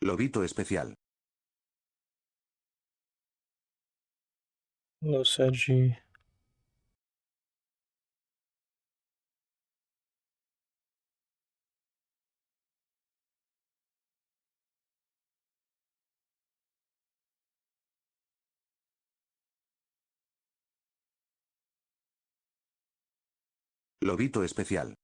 Lobito especial. Hello, Seiji. Lobito especial.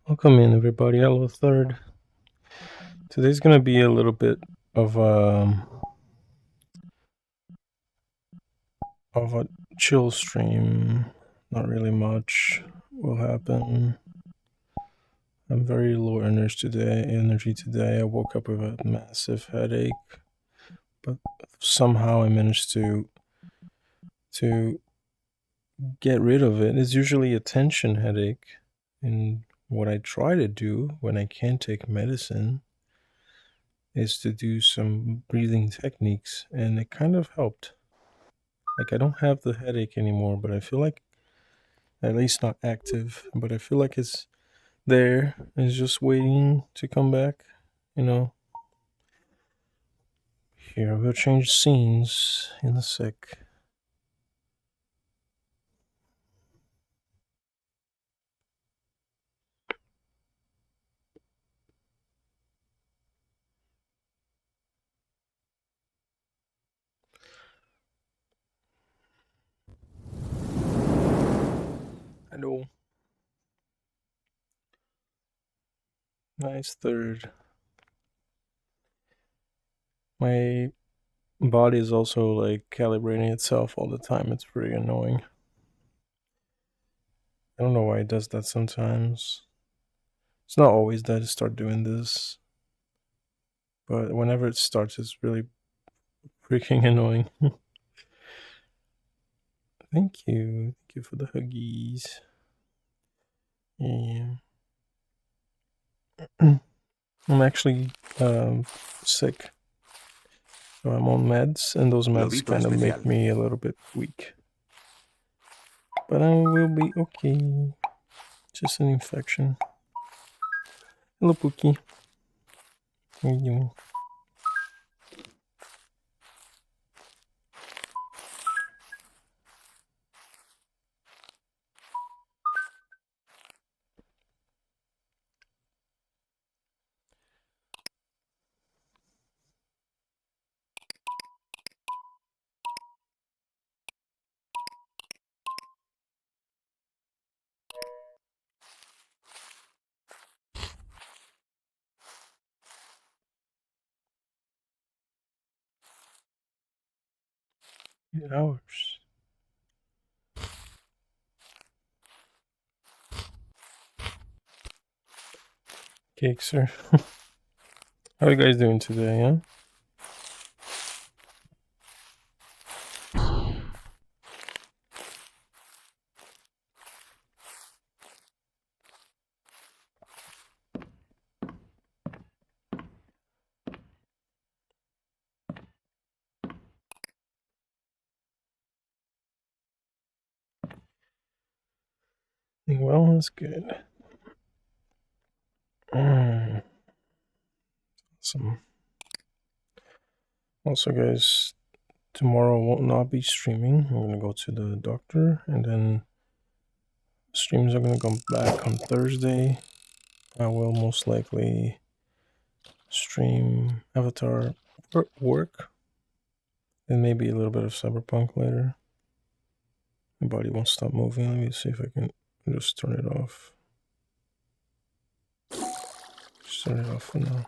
Welcome in, everybody. Hello, Third. Today's gonna be a little bit of a chill stream. Not really much will happen. I'm very low energy today. I woke up with a massive headache, but somehow I managed to get rid of it. It's usually a tension headache, and what I try to do when I can't take medicine is to do some breathing techniques, and it kind of helped. Like, I don't have the headache anymore, but I feel like, at least not active, but I feel like it's there. It's just waiting to come back, you know. Here, we'll change scenes in a sec. Hello. Nice Third. My body is also like calibrating itself all the time. It's pretty annoying. I don't know why it does that sometimes. It's not always that I start doing this, but whenever it starts, it's really freaking annoying. Thank you. Thank you for the huggies. Yeah. I'm actually sick. So I'm on meds, and those meds Lobito kind of make especial. me a little bit weak. But I will be okay. Just an infection. Hello, Pookie. How you doing? Hours. Cake, sir. How are you guys doing today, huh? Well, that's good. Awesome. Also, guys, tomorrow will not be streaming. I'm gonna go to the doctor, and then streams are gonna come back on Thursday. I will most likely stream Avatar work and maybe a little bit of Cyberpunk later. My body won't stop moving. Let me see if I can just turn it off. Just turn it off for now.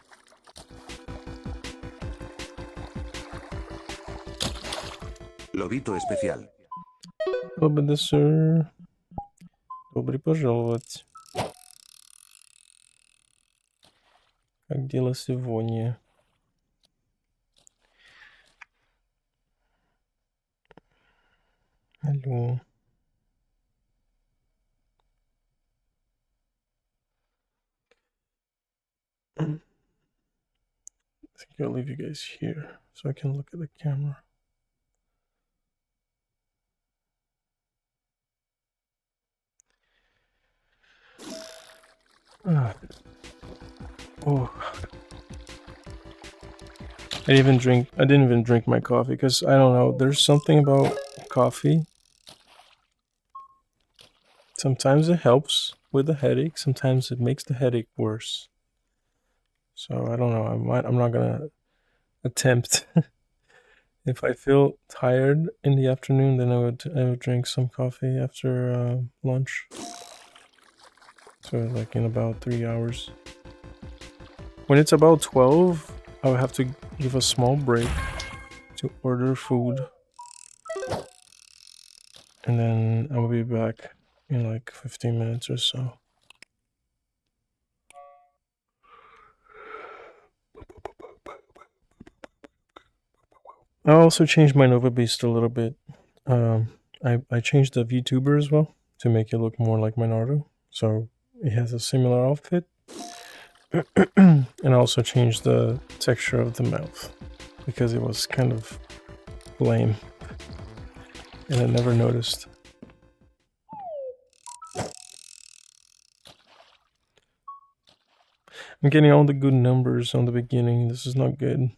Lobito especial. Добрый сэр. Добрый пожаловать. Как дела сегодня? Алло. I think I'll leave you guys here so I can look at the camera. Oh. I didn't even drink my coffee because I don't know, there's something about coffee. Sometimes it helps with the headache, sometimes it makes the headache worse. So I don't know, I'm not gonna attempt. If I feel tired in the afternoon, then I would drink some coffee after lunch. So like in about 3 hours. When it's about 12, I would have to give a small break to order food. And then I will be back in like 15 minutes or so. I also changed my Nova Beast a little bit. I changed the VTuber as well to make it look more like my Naruto. So it has a similar outfit. And I also changed the texture of the mouth because it was kind of lame. And I never noticed. I'm getting all the good numbers on the beginning. This is not good.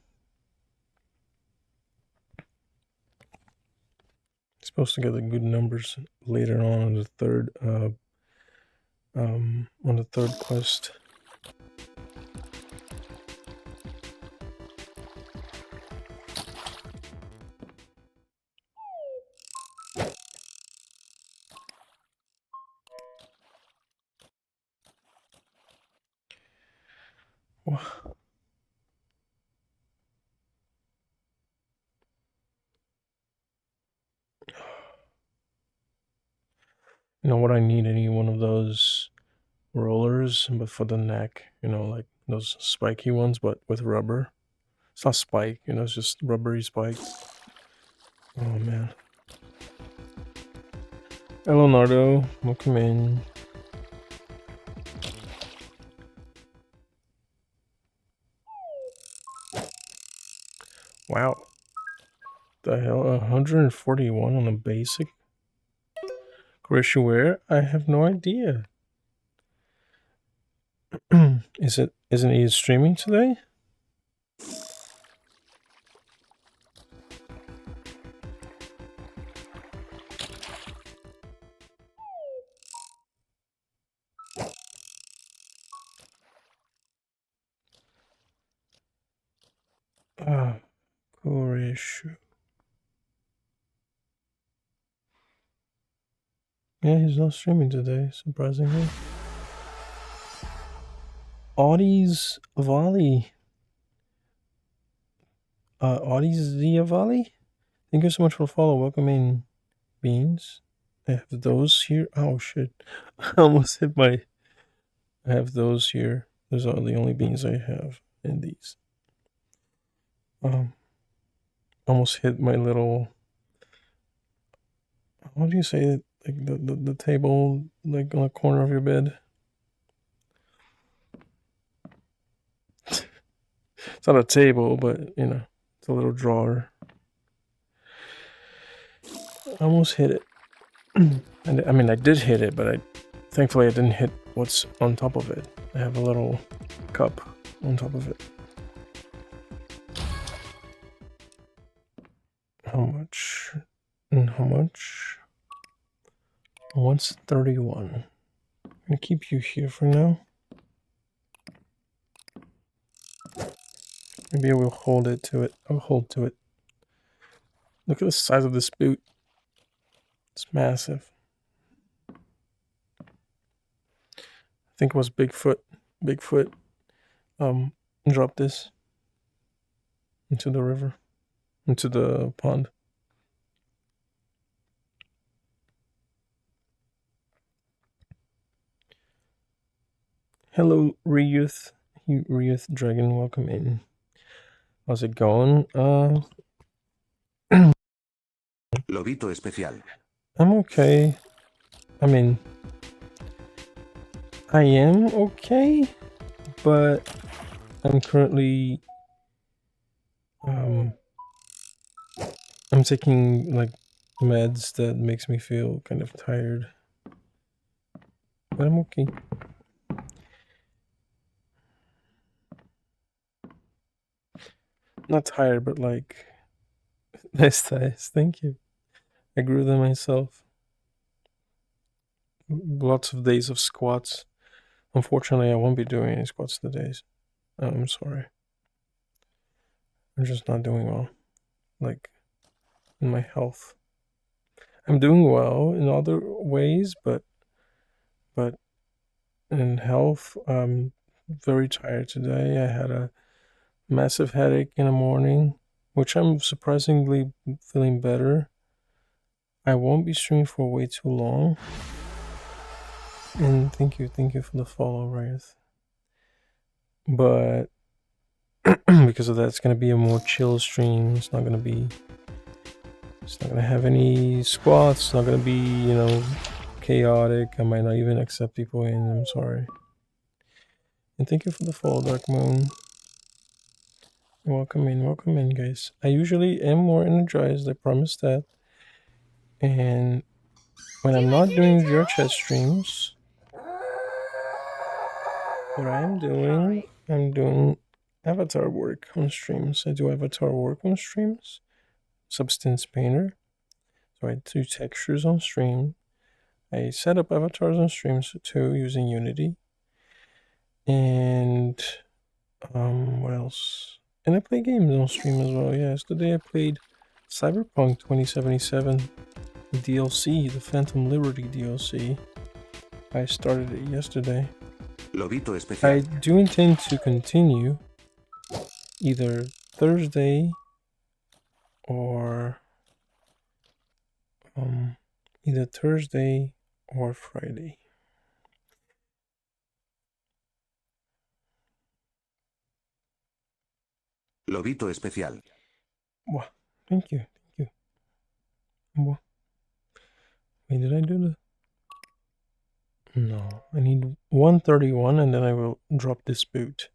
Supposed to get the good numbers later on the third quest. You know what I need? I need one of those rollers, but for the neck. You know, like those spiky ones, but with rubber. It's not spike, you know, it's just rubbery spikes. Oh man. Hello, Nardo. Welcome in. Wow. The hell? 141 on the basic? Where? I have no idea. Isn't he streaming today? Koreshu. Yeah, he's not streaming today, surprisingly. Audie's Valley. Audie's Zia Valley? Thank you so much for the follow. Welcome in, Beans. I have those here. Oh shit. I almost hit my. I have those here. Those are the only beans I have in these. Almost hit my little. How do you say it? Like the table, like on the corner of your bed. It's not a table, but you know, it's a little drawer. I almost hit it. And I mean, I did hit it, but thankfully I didn't hit what's on top of it. I have a little cup on top of it. How much? And how much? 131. I'm gonna keep you here for now. Maybe I will hold it to it. I'll hold to it. Look at the size of this boot. It's massive. I think it was Bigfoot. Bigfoot dropped this into the river, into the pond. Hello, Ryuth. Ryuth Dragon, welcome in. How's it going? Lobito especial. I'm okay. I mean, I am okay, but I'm currently I'm taking like meds that makes me feel kind of tired. But I'm okay. Not tired, but like nice thighs. Thank you. I grew them myself. Lots of days of squats. Unfortunately, I won't be doing any squats today. I'm sorry. I'm just not doing well. Like in my health. I'm doing well in other ways, but in health, I'm very tired today. I had a massive headache in the morning, which I'm surprisingly feeling better. I won't be streaming for way too long. And thank you for the follow, Wraith. But because of that, it's gonna be a more chill stream. It's not gonna have any squats. It's not gonna be, chaotic. I might not even accept people in. I'm sorry. And thank you for the follow, Dark Moon. Welcome in, guys. I usually am more energized. I promise that. And when I'm not doing VR chat streams, what I'm doing avatar work on streams. I do avatar work on streams. Substance Painter. So I do textures on stream. I set up avatars on streams too using Unity. And what else? And I play games on stream as well. Yeah, yesterday I played Cyberpunk 2077 DLC, the Phantom Liberty DLC. I started it yesterday. Lobito especial. I do intend to continue either Thursday or Friday. Lobito especial. Wow, thank you. Wow. Wait, did I do the... No, I need 131 and then I will drop this boot.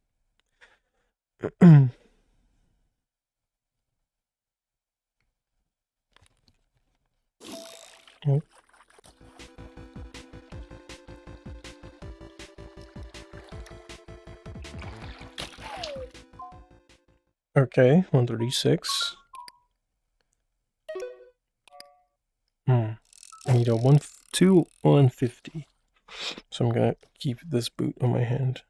Oh. Okay, 136. I need a 150. So I'm gonna keep this boot on my hand.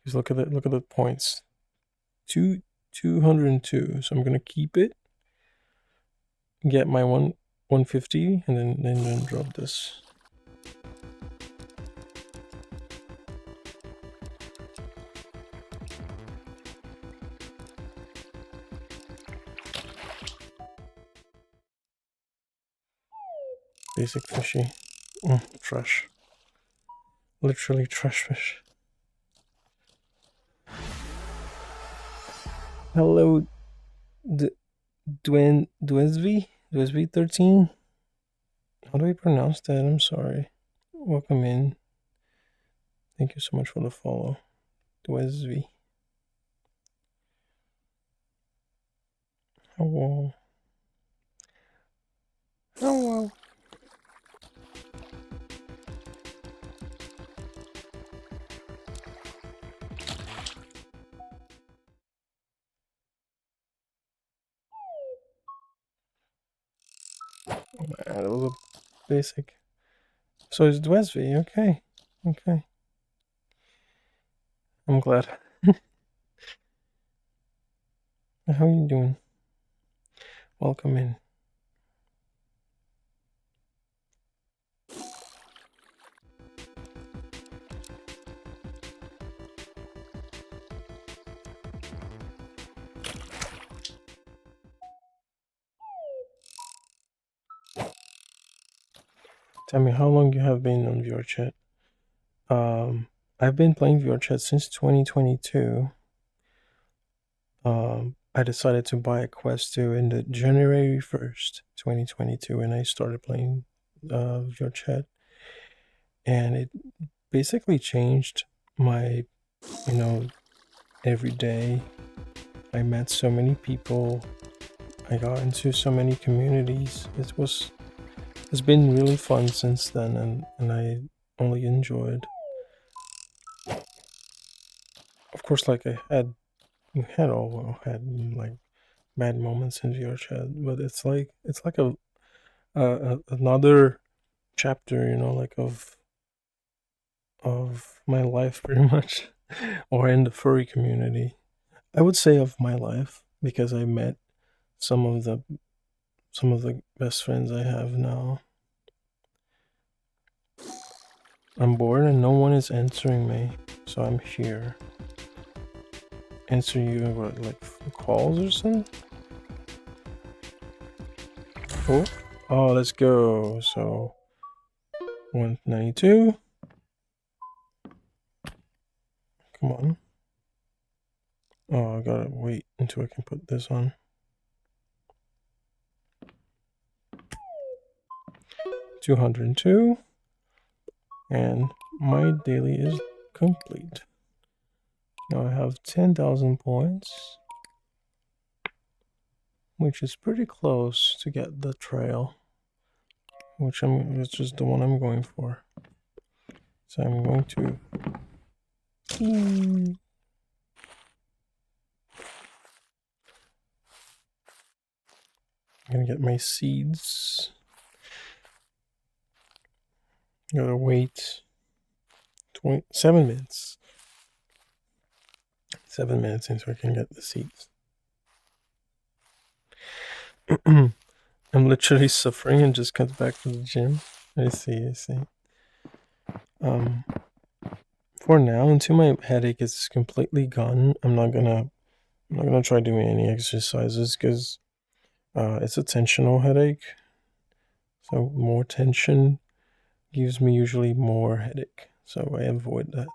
Just look at the points. 202. So I'm gonna keep it. Get my 150 and then drop this. Basic fishy. Trash. Literally trash fish. Hello, Dwesby 13. How do I pronounce that? I'm sorry. Welcome in. Thank you so much for the follow, Dwesby. Hello. Hello. That was a basic. So it's Dwesby, okay. I'm glad. How are you doing? Welcome in. Tell me how long you have been on VRChat. I've been playing VRChat since 2022. I decided to buy a Quest 2 in the January 1st, 2022, and I started playing VRChat, and it basically changed my, every day. I met so many people. I got into so many communities. It's been really fun since then, and I only enjoyed. Of course, like we had like bad moments in VRChat, but it's like another chapter, like of my life, pretty much, or in the furry community. I would say of my life because I met some of the best friends I have now. I'm bored and no one is answering me, so I'm here. Answer you what, like calls or something? Oh, let's go. So 192. Come on. Oh, I gotta wait until I can put this on. 202. And my daily is complete. Now I have 10,000 points, which is pretty close to get the trail, which is the one I'm going for. So I'm going to. I'm gonna get my seeds. Gotta wait 7 minutes. 7 minutes until I can get the seeds. I'm literally suffering and just got back from the gym. I see. For now, until my headache is completely gone, I'm not gonna try doing any exercises because it's a tensional headache. So more tension gives me usually more headache. So I avoid that.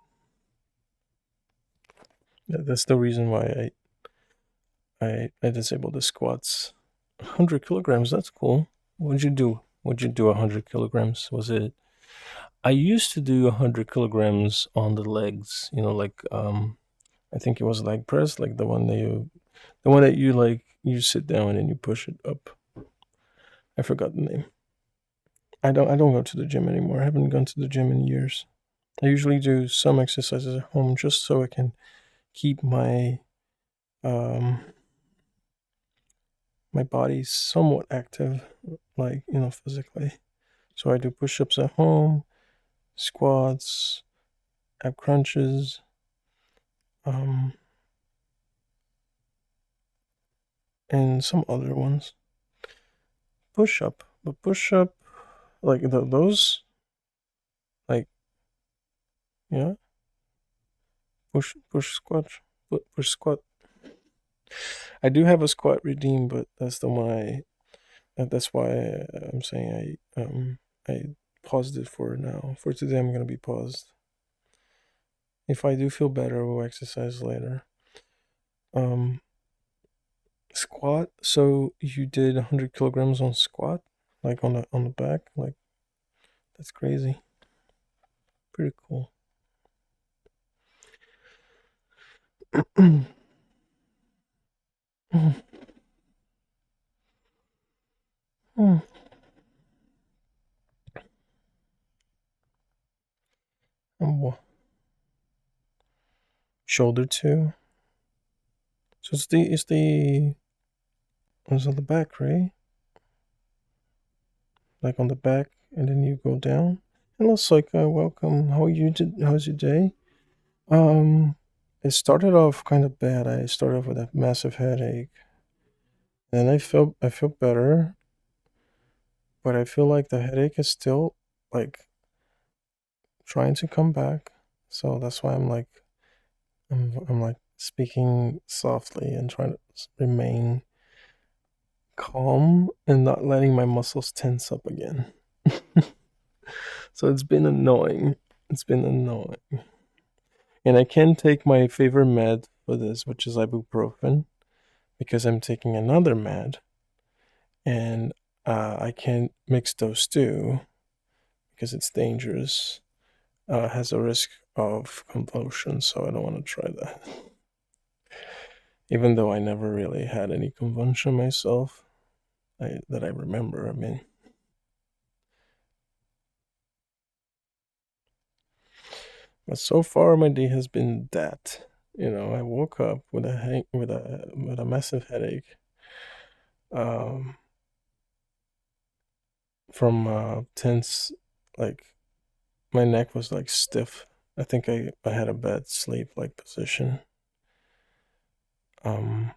That's the reason why I disabled the squats. 100 kilograms, that's cool. What'd you do? 100 kilograms? Was it? I used to do 100 kilograms on the legs. Like I think it was leg press, like the one that you like you sit down and you push it up. I forgot the name. I don't go to the gym anymore. I haven't gone to the gym in years. I usually do some exercises at home just so I can keep my my body somewhat active, like physically. So I do push-ups at home, squats, ab crunches, and some other ones. Push-up, but push-up like those, like yeah, push squat, push squat. I do have a squat redeem, but that's the one that's why I'm saying I paused it for now. For today, I'm gonna be paused. If I do feel better, we'll exercise later. Squat. So you did 100 kilograms on squat, like on the back, like that's crazy. Pretty cool. Shoulder too. So it's on the back, right? Like on the back, and then you go down. Hello, Soika. Welcome. How's your day? Um, it started off kind of bad. I started off with a massive headache. Then I feel better, but I feel like the headache is still like trying to come back. So that's why I'm like speaking softly and trying to remain calm and not letting my muscles tense up again. So it's been annoying. It's been annoying. And I can take my favorite med for this, which is ibuprofen, because I'm taking another med, and I can't mix those two because it's dangerous. Has a risk of convulsion, so I don't want to try that. Even though I never really had any convulsion myself, that I remember. I mean, but so far my day has been that. I woke up with a massive headache. Um, from tense, like my neck was like stiff. I think I had a bad sleep like position. Um,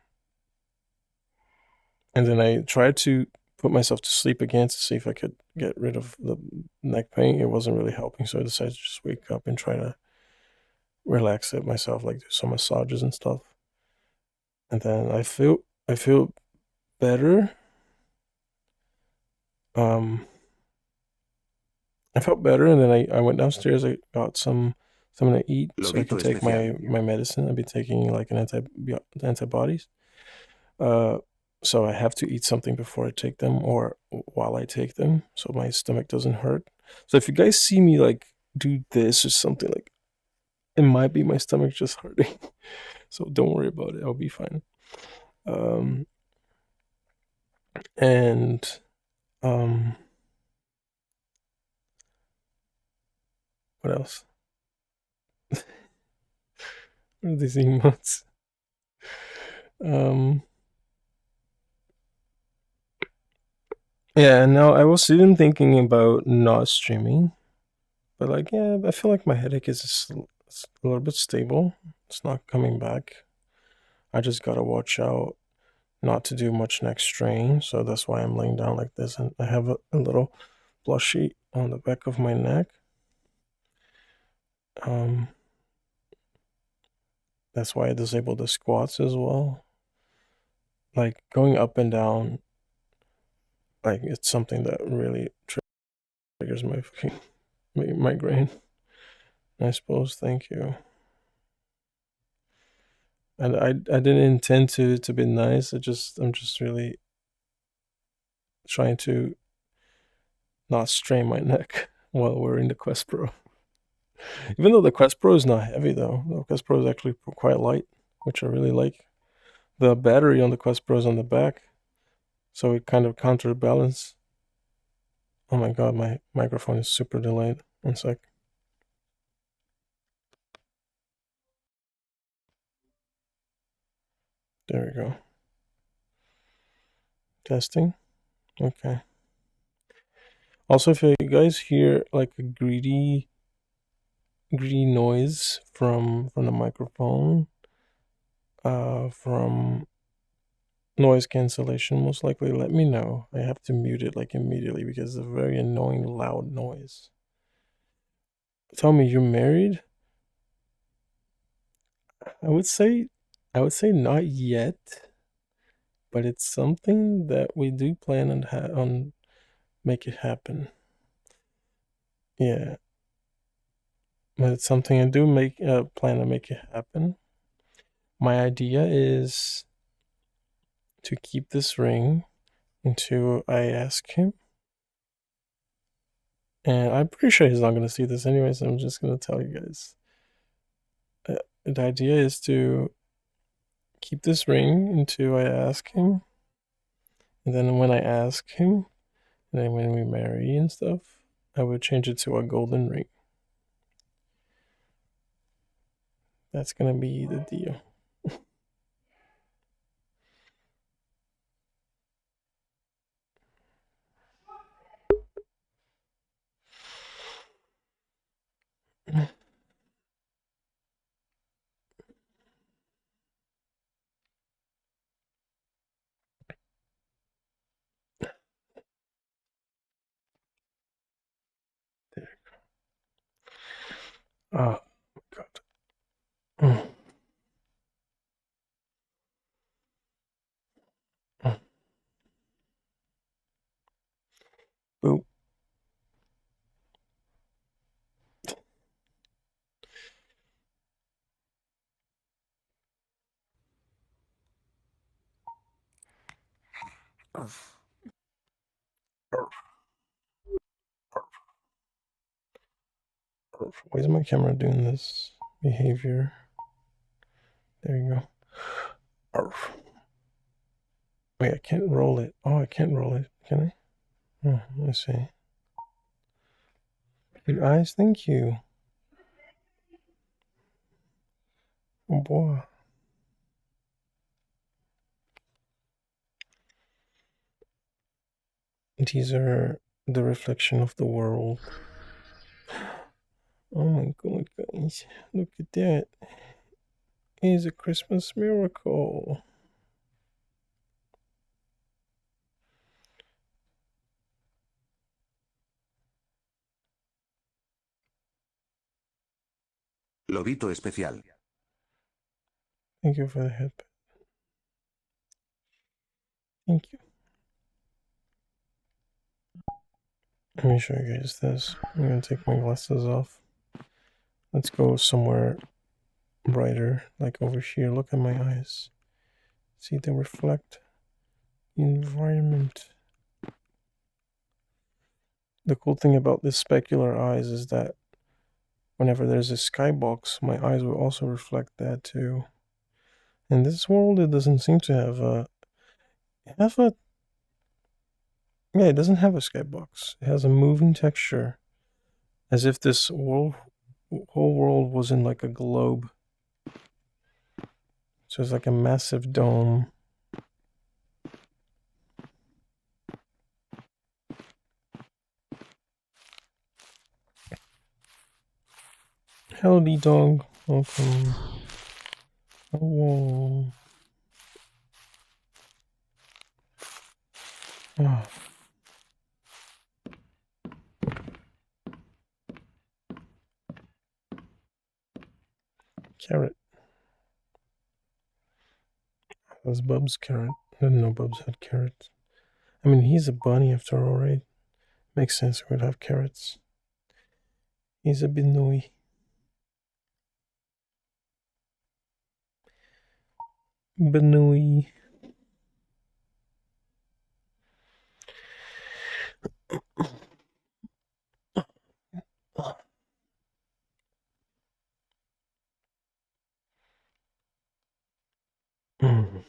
and then I tried to put myself to sleep again to see if I could get rid of the neck pain. It wasn't really helping, so I decided to just wake up and try to relax it myself, like do some massages and stuff. And then I feel better. Um, I felt better, and then I went downstairs. I got something to eat so I can Lobito take especial. my medicine. I've been taking like antibodies. Uh, so I have to eat something before I take them or while I take them, so my stomach doesn't hurt. So if you guys see me like do this or something, like it might be my stomach just hurting. So don't worry about it. I'll be fine. Um, and um, what else? What are these emotes? Um, yeah. Now I was even thinking about not streaming, but like, yeah, I feel like my headache is it's a little bit stable. It's not coming back. I just gotta watch out not to do much neck strain. So that's why I'm laying down like this. And I have a little blushy on the back of my neck. Um, that's why I disabled the squats as well. Like going up and down, like it's something that really triggers my fucking migraine. I suppose. Thank you. And I didn't intend to be nice. I'm just really trying to not strain my neck while wearing the Quest Pro. Even though the Quest Pro is not heavy though. The Quest Pro is actually quite light, which I really like. The battery on the Quest Pro is on the back, so it kind of counterbalance. Oh my god, my microphone is super delayed. One sec. There we go. Testing. Okay. Also, if you guys hear like a greedy noise from the microphone, from noise cancellation, most likely let me know. I have to mute it like immediately because it's a very annoying loud noise. Tell me, you're married? I would say not yet, but it's something that we do plan on make it happen. Yeah, but it's something I do make plan to make it happen. My idea is to keep this ring until I ask him, and I'm pretty sure he's not gonna see this anyway. So I'm just gonna tell you guys. The idea is to keep this ring until I ask him, and then when I ask him, and then when we marry and stuff, I would change it to a golden ring. That's gonna be the deal. Oh, God. Mm, mm. Boop. Arf, arf, arf, arf. Why is my camera doing this behavior? There you go. Arf. Wait, I can't roll it. Oh, I can't roll it. Can I? Oh, let's see. Good eyes, thank you. Oh boy. These are the reflection of the world. Oh my god, guys. Look at that. It's a Christmas miracle. Lobito especial. Thank you for the headband. Thank you. Let me show you guys this. I'm gonna take my glasses off. Let's go somewhere brighter, like over here. Look at my eyes. See, they reflect the environment. The cool thing about this specular eyes is that whenever there's a skybox, my eyes will also reflect that too. In this world, it doesn't seem to have a yeah, it doesn't have a skybox. It has a moving texture, as if this whole world was in like a globe. So it's like a massive dome. Howdy, dog. Welcome. Oh. Oh. Carrot. That's Bub's carrot. I didn't know Bubs had carrots. I mean, he's a bunny after all, right? Makes sense he would have carrots. He's a Benui. Benui. Mm.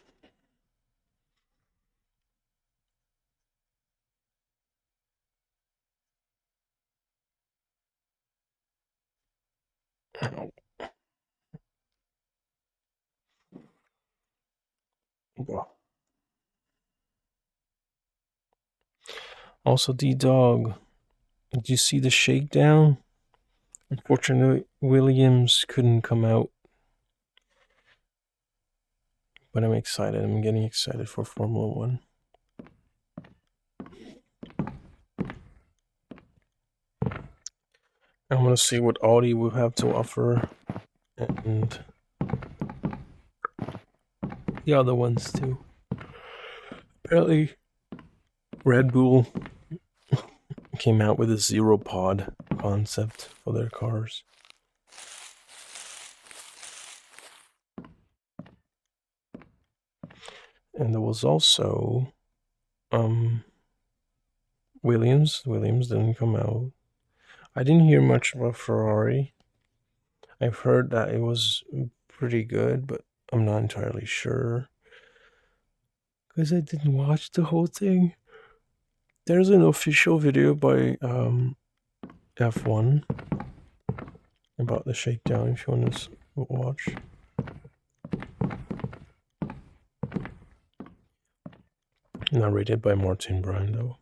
Also, D-Dog, did you see the shakedown? Unfortunately, Williams couldn't come out. But I'm excited. I'm getting excited for Formula One. I want to see what Audi will have to offer. And the other ones too. Apparently, Red Bull came out with a zero pod concept for their cars. And there was also Williams. Williams didn't come out. I didn't hear much about Ferrari. I've heard that it was pretty good, but I'm not entirely sure. Because I didn't watch the whole thing. There's an official video by F1 about the shakedown if you want to watch. Narrated by Martin Brando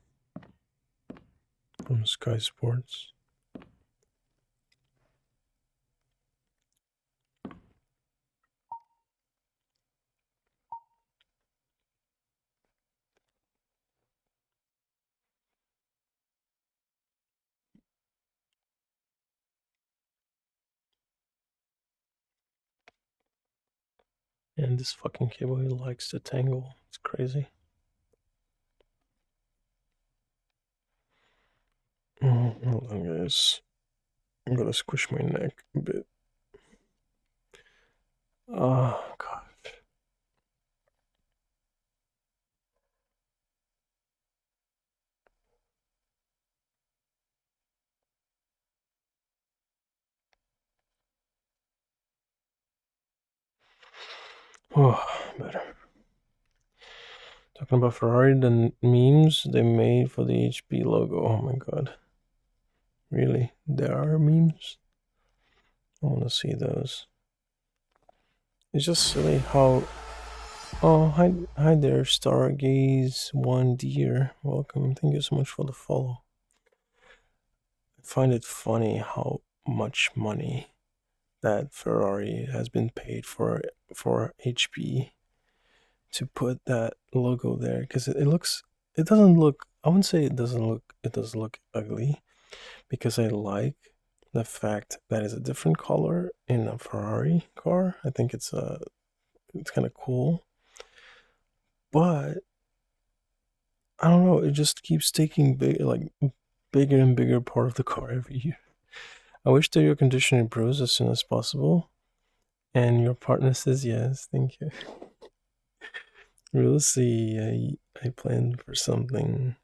from Sky Sports. And this fucking cable, he likes to tangle. It's crazy. Hold on, guys. I'm gonna squish my neck a bit. Oh, God. Oh, better. Talking about Ferrari, the memes they made for the HP logo. Oh my god. Really? There are memes? I want to see those. It's just silly how... Oh, hi there, Stargaze1Deer. Welcome. Thank you so much for the follow. I find it funny how much money that Ferrari has been paid for HP to put that logo there, because it doesn't look, I wouldn't say it does look ugly, because I like the fact that it's a different color in a Ferrari car. I think it's kind of cool, but I don't know, it just keeps taking bigger and bigger part of the car every year. I wish that your condition improves as soon as possible, and your partner says yes. Thank you. We'll see. I plan for something,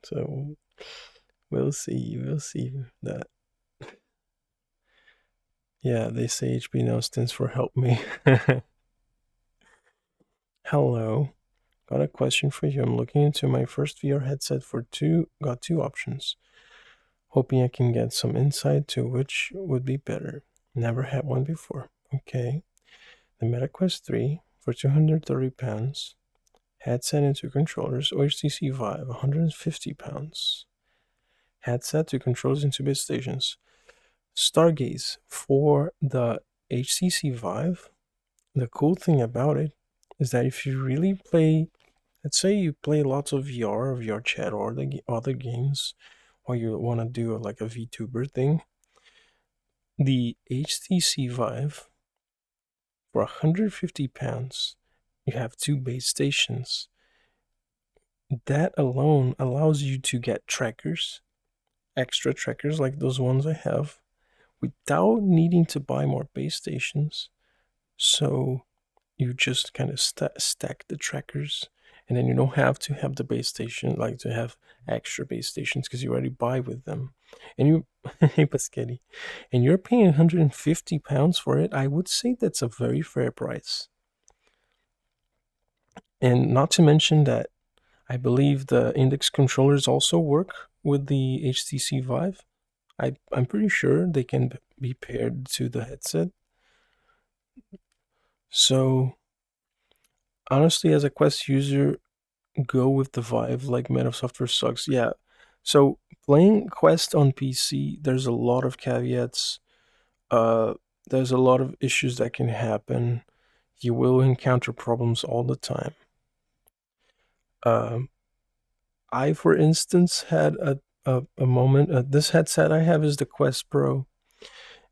so we'll see. We'll see that. Yeah, they say HP now stands for help me. Hello. Got a question for you. I'm looking into my first VR headset got two options. Hoping I can get some insight to which would be better. Never had one before. Okay. The MetaQuest 3 for £230. Headset and two controllers. Or HTC Vive, £150. Headset, two controllers, and two base stations. Stargaze for the HTC Vive. The cool thing about it is that if you really play, let's say you play lots of VR, VR chat, or the other games, or you want to do like a VTuber thing, the HTC Vive for £150, you have two base stations. That alone allows you to get trackers, extra trackers like those ones I have, without needing to buy more base stations. So you just kind of stack the trackers, and then you don't have to have the base station, like to have extra base stations, because you already buy with them. And you, hey Paschetti, and you're paying £150 for it. I would say that's a very fair price. And not to mention that I believe the index controllers also work with the HTC Vive. I'm pretty sure they can be paired to the headset. So honestly, as a Quest user, go with the Vive. Like, Man of Software sucks. Yeah. So playing Quest on PC, there's a lot of caveats. There's a lot of issues that can happen. You will encounter problems all the time. I, for instance, had a moment. This headset I have is the Quest Pro,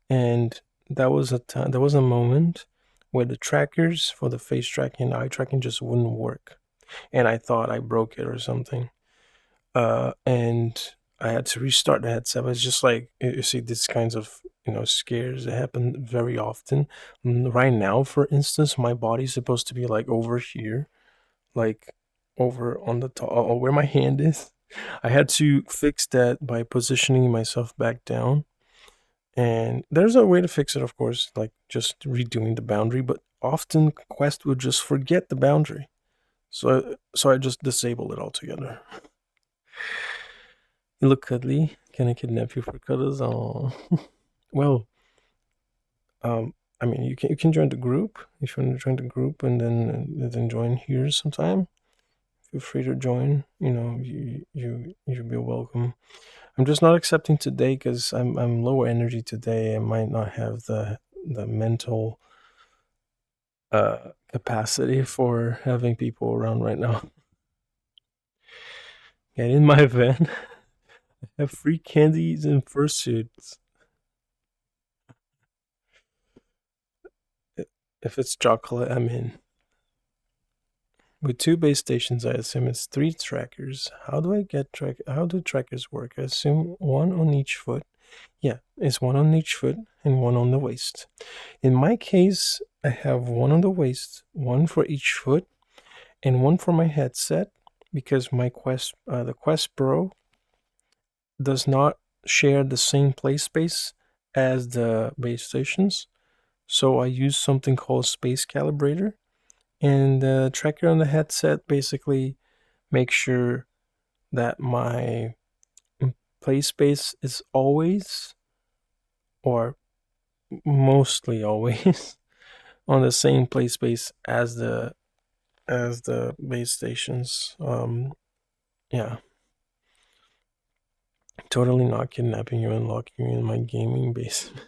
and there was a moment where the trackers for the face tracking and eye tracking just wouldn't work, and I thought I broke it or something. And I had to restart the headset. It's just like, you see, these kinds of scares that happen very often. Right now, for instance, my body's supposed to be like over here, like over on the top, where my hand is. I had to fix that by positioning myself back down. And there's a way to fix it, of course, like just redoing the boundary, but often Quest would just forget the boundary. So I just disable it altogether. You look cuddly. Can I kidnap you for cuddles? Oh, well, I mean, you can join the group if you want to join the group, and then join here sometime. Feel free to join. You'll be welcome. I'm just not accepting today because I'm lower energy today. I might not have the mental capacity for having people around right now. Get in my van. I have free candies and fursuits. If it's chocolate, I'm in. With 2 base stations, I assume it's 3 trackers. How do I get how do trackers work? I assume 1 on each foot. Yeah, it's 1 on each foot and 1 on the waist. In my case, I have 1 on the waist, 1 for each foot, and 1 for my headset, because my the Quest Pro does not share the same play space as the base stations. So I use something called Space Calibrator, and the tracker on the headset basically makes sure that my play space is always, or mostly always, on the same play space as the base stations. Yeah, totally not kidnapping you and locking you in my gaming basement.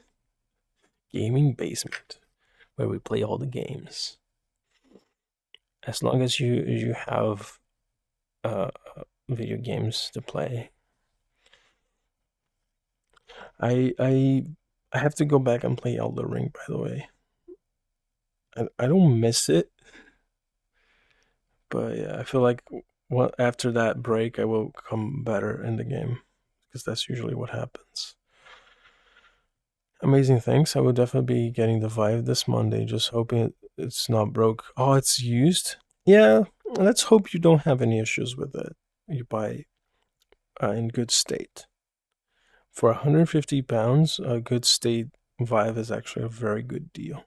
Gaming basement, where we play all the games. As long as you have video games to play. I have to go back and play Elden Ring, by the way. I don't miss it, but yeah, I feel like after that break, I will come better in the game, because that's usually what happens. Amazing things. I will definitely be getting the Vive this Monday, just hoping it's not broke. Oh, it's used? Yeah, let's hope you don't have any issues with it. You buy in good state. For £150, a good state Vive is actually a very good deal.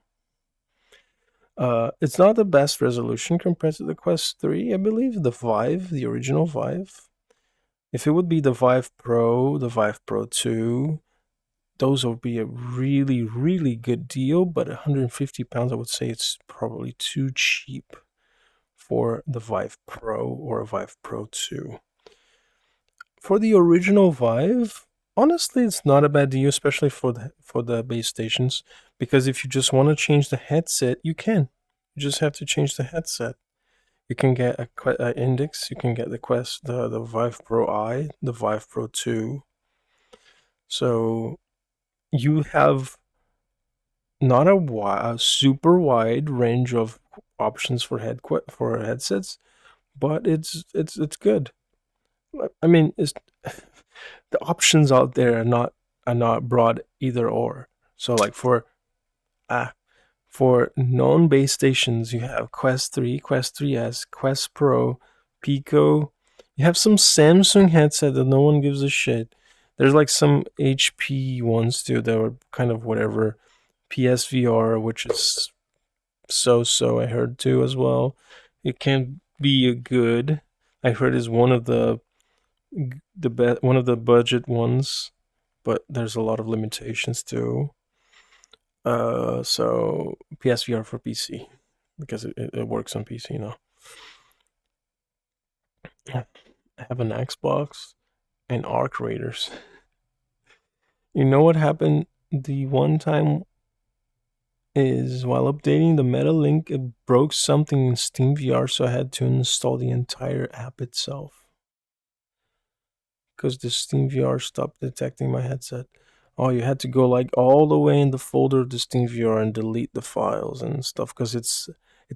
It's not the best resolution compared to the Quest 3, I believe. The Vive, the original Vive. If it would be the Vive Pro, the Vive Pro 2, those would be a really, really good deal. But £150, I would say it's probably too cheap for the Vive Pro or a Vive Pro 2. For the original Vive, honestly, it's not a bad deal, especially for the base stations, because if you just want to change the headset, you can. You just have to change the headset. You can get a Index, you can get the Quest, the Vive Pro I, the Vive Pro 2. So you have not a super wide range of options for headsets, but it's good. I mean, it's the options out there are not broad either or. So like for non-base stations, you have Quest 3, Quest 3S, Quest Pro, Pico. You have some Samsung headset that no one gives a shit. There's like some HP ones too that were kind of whatever. PSVR, which is so I heard too as well. It can be a good. I heard is one of the one of the budget ones, but there's a lot of limitations too. So PSVR for PC, because it works on PC now. I have an Xbox and Arc Raiders. You know what happened the one time is while updating the MetaLink, it broke something in SteamVR, so I had to install the entire app itself, because the SteamVR stopped detecting my headset. Oh, you had to go like all the way in the folder of the SteamVR and delete the files and stuff, because it's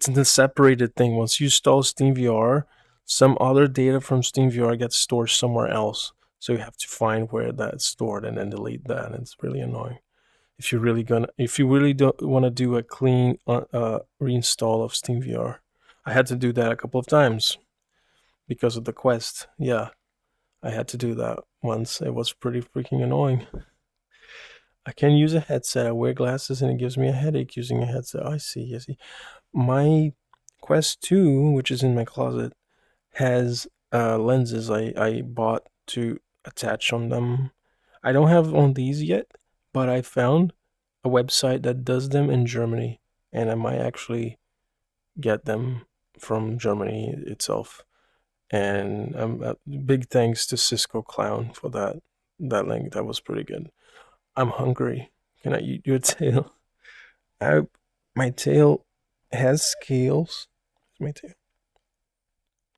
in a separated thing. Once you install SteamVR, some other data from SteamVR gets stored somewhere else, so you have to find where that's stored and then delete that, and it's really annoying. If you really don't want to do a clean reinstall of SteamVR. I had to do that a couple of times because of the Quest. Yeah, I had to do that once. It was pretty freaking annoying. I can use a headset. I wear glasses and it gives me a headache using a headset. I see. My Quest 2, which is in my closet, has lenses I bought to attach on them. I don't have on these yet, but I found a website that does them in Germany, and I might actually get them from Germany itself. And big thanks to Cisco Clown for that link. That was pretty good. I'm hungry. Can I eat your tail? My tail has scales. Where's my tail?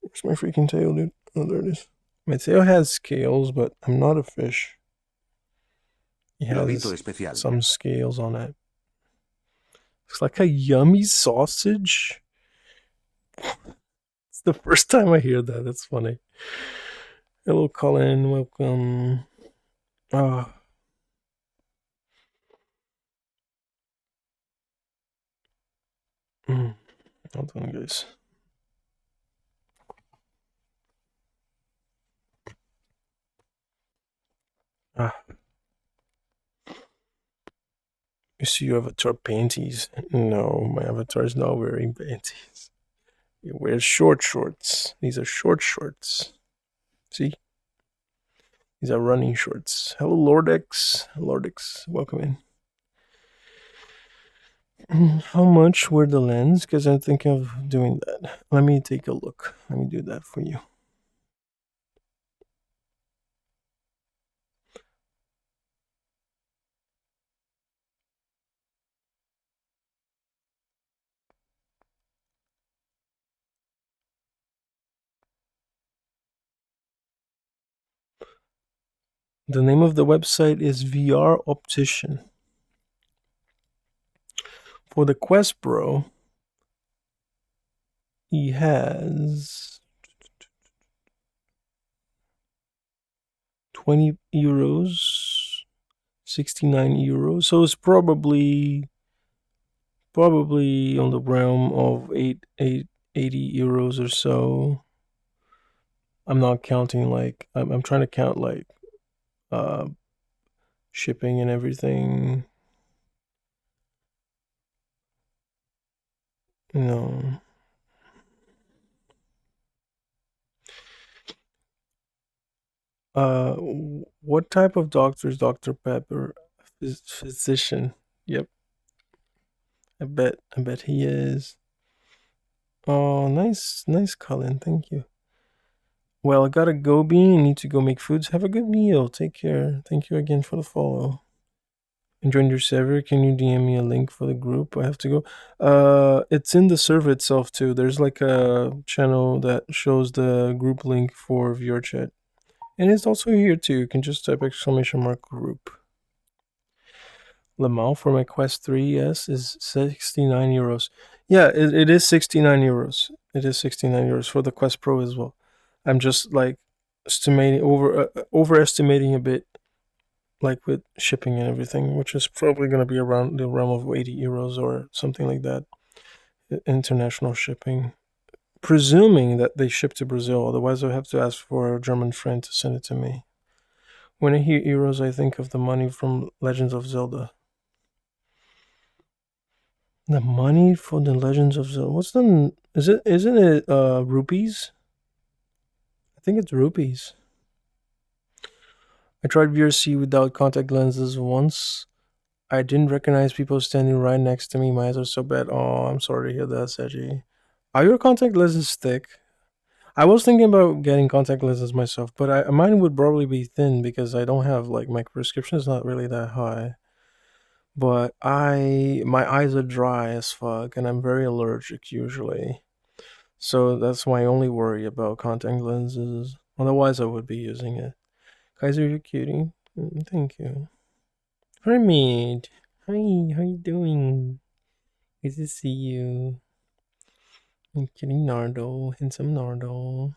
Where's my freaking tail, dude? Oh, there it is. My tail has scales, but I'm not a fish. It has some scales on it. Looks like a yummy sausage. It's the first time I hear that. That's funny. Hello, Colin. Welcome. Ah. Hold on, guys. You see your avatar panties? No, my avatar is not wearing panties. It wears short shorts. These are short shorts. See? These are running shorts. Hello, Lordex. Lordex, welcome in. How much were the lens? Because I'm thinking of doing that. Let me take a look. Let me do that for you. The name of the website is VR Optician. For the Quest Pro, he has 20 euros, 69 euros. So it's probably on the realm of 80 euros or so. I'm not counting like I'm trying to count like shipping and everything. No. What type of doctor is Dr. Pepper? Physician. Yep. I bet he is. Oh, nice, Colin. Thank you. Well, I gotta go, Bean. Need to go make foods. Have a good meal. Take care. Thank you again for the follow. Enjoying your server. Can you DM me a link for the group? I have to go. It's in the server itself too. There's like a channel that shows the group link for VRChat. And it's also here too. You can just type !group. Lamau for my Quest 3S is 69 euros. Yeah, it is 69 euros. It is 69 euros for the Quest Pro as well. I'm just like overestimating a bit, like with shipping and everything, which is probably going to be around the realm of 80 euros or something like that. International shipping. Presuming that they ship to Brazil, otherwise I have to ask for a German friend to send it to me. When I hear euros, I think of the money from Legends of Zelda. The money for the Legends of Zelda. What's the? Isn't it rupees? I think it's rupees. I tried VRC without contact lenses once. I didn't recognize people standing right next to me. My eyes are so bad. Oh, I'm sorry to hear that, Seji. Are your contact lenses thick? I was thinking about getting contact lenses myself, but mine would probably be thin because I don't have like my prescription is not really that high. But my eyes are dry as fuck, and I'm very allergic usually. So that's my only worry about contact lenses. Otherwise, I would be using it. Kaiser, you're cutie. Thank you. Hermit, hi, how you doing? Good to see you. Kitty Nardo, handsome Nardo.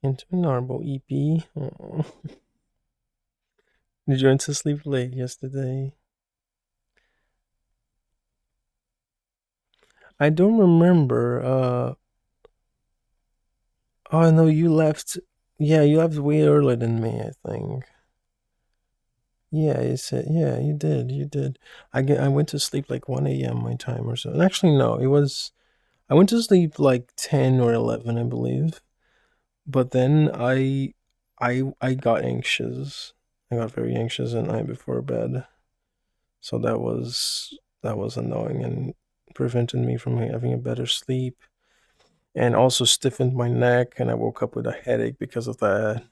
Handsome Nardo, EP. Aww. Did you went to sleep late yesterday? I don't remember. Oh no, you left. Yeah, you left way earlier than me, I think. Yeah, you said. Yeah, you did. You did. I went to sleep like 1 a.m. my time or so. Actually, no, it was. I went to sleep like 10 or 11, I believe. But then I got anxious. I got very anxious the night before bed. So that was annoying and prevented me from having a better sleep. And also stiffened my neck, and I woke up with a headache because of that.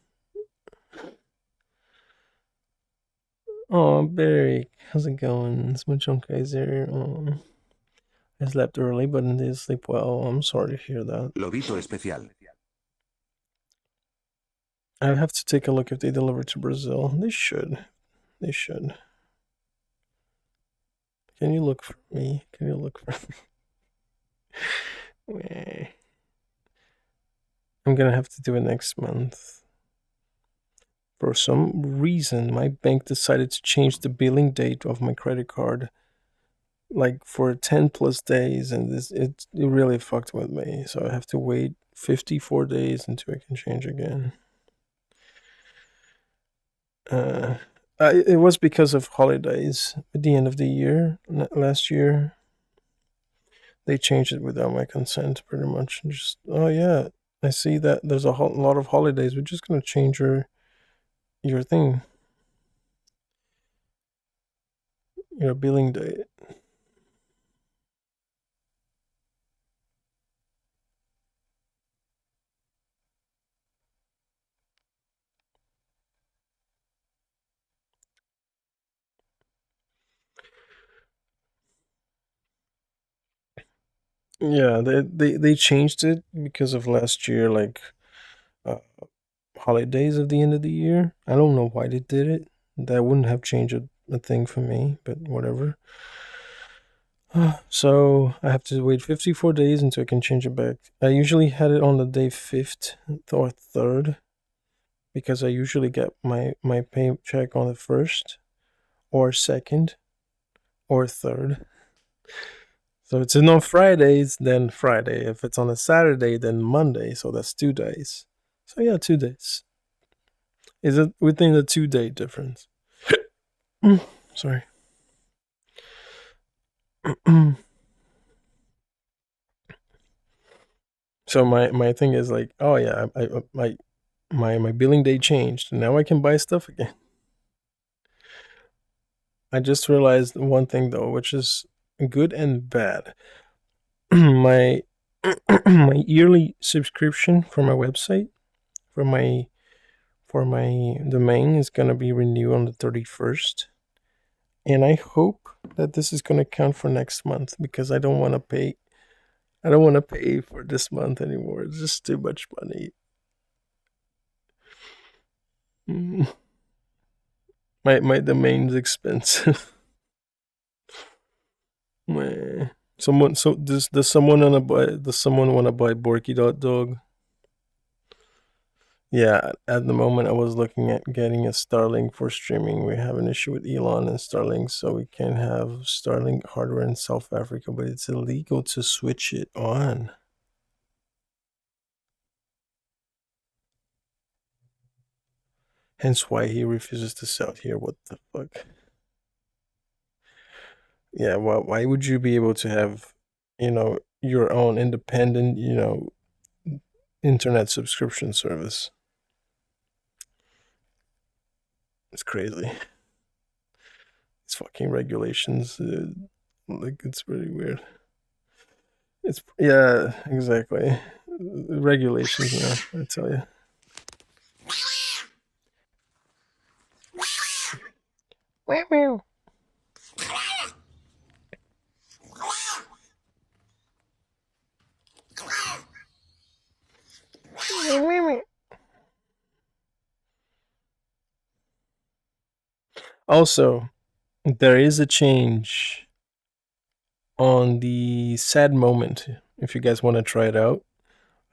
Oh, Barry, how's it going? It's much on Kaiser. I slept early, but didn't sleep well. I'm sorry to hear that. Lobito especial. I have to take a look if they deliver to Brazil. They should. They should. Can you look for me? Can you look for me? I'm gonna have to do it next month. For some reason, my bank decided to change the billing date of my credit card, like for 10 plus days, and it really fucked with me. So I have to wait 54 days until I can change again. It was because of holidays at the end of the year last year. They changed it without my consent, pretty much. Just, oh yeah, I see that there's a lot of holidays. We're just gonna change your thing, your billing date. Yeah, they changed it because of last year, like uh, holidays of the end of the year. I don't know why they did it. That wouldn't have changed a thing for me, but whatever. So I have to wait 54 days until I can change it back. I usually had it on the day 5th or 3rd because I usually get my paycheck on the 1st or 2nd or 3rd. So if it's on Fridays, then Friday. If it's on a Saturday, then Monday. So that's 2 days. So yeah, 2 days. Is it within the 2 day difference? Sorry. So my thing is like, oh yeah, my billing day changed. Now I can buy stuff again. I just realized one thing though, which is good and bad. my my yearly subscription for my website for my domain is gonna be renewed on the 31st, and I hope that this is gonna count for next month because I don't want to pay. I don't want to pay for this month anymore. It's just too much money. Mm. My domain's expensive. Someone so does someone want to buy Borky.dog? Yeah, at the moment I was looking at getting a Starlink for streaming. We have an issue with Elon and Starlink, so we can't have Starlink hardware in South Africa, but it's illegal to switch it on. Hence why he refuses to sell here. What the fuck? Yeah, why would you be able to have, your own independent, internet subscription service? It's crazy. It's fucking regulations. Like, it's really weird. It's, yeah, exactly. Regulations, man, I tell you. Also, there is a change on the sad moment. If you guys want to try it out,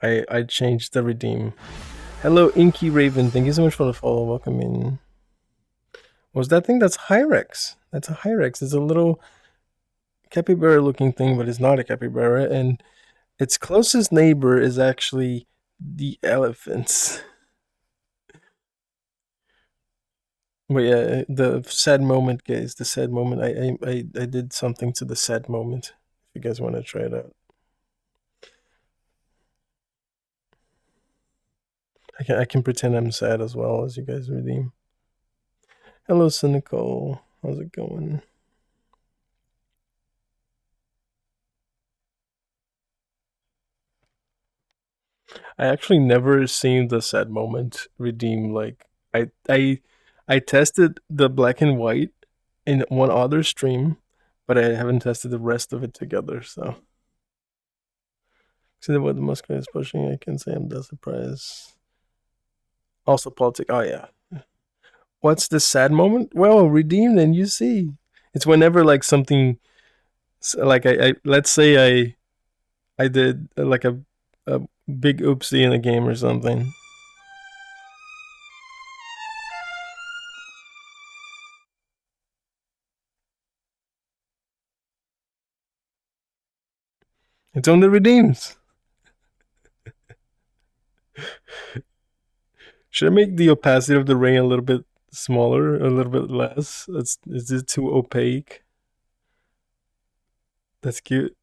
I changed the redeem. Hello, Inky Raven. Thank you so much for the follow. Welcome in. Was that thing? That's Hyrex. That's a Hyrex. It's a little capybara looking thing, but it's not a capybara. And its closest neighbor is actually the elephants. But yeah, the sad moment, guys. The sad moment. I did something to the sad moment. If you guys want to try it out, I can pretend I'm sad as well as you guys redeem. Hello, Cynical. How's it going? I actually never seen the sad moment redeem. Like I tested the black and white in one other stream, but I haven't tested the rest of it together. So, see what the muscular is pushing. I can say I'm that surprised. Also, politics. Oh yeah. What's the sad moment? Well, redeemed, and you see, it's whenever like something So like I let's say I did like a big oopsie in a game or something. It's on the redeems. Should I make the opacity of the rain a little bit smaller, a little bit less? Is it too opaque? That's cute.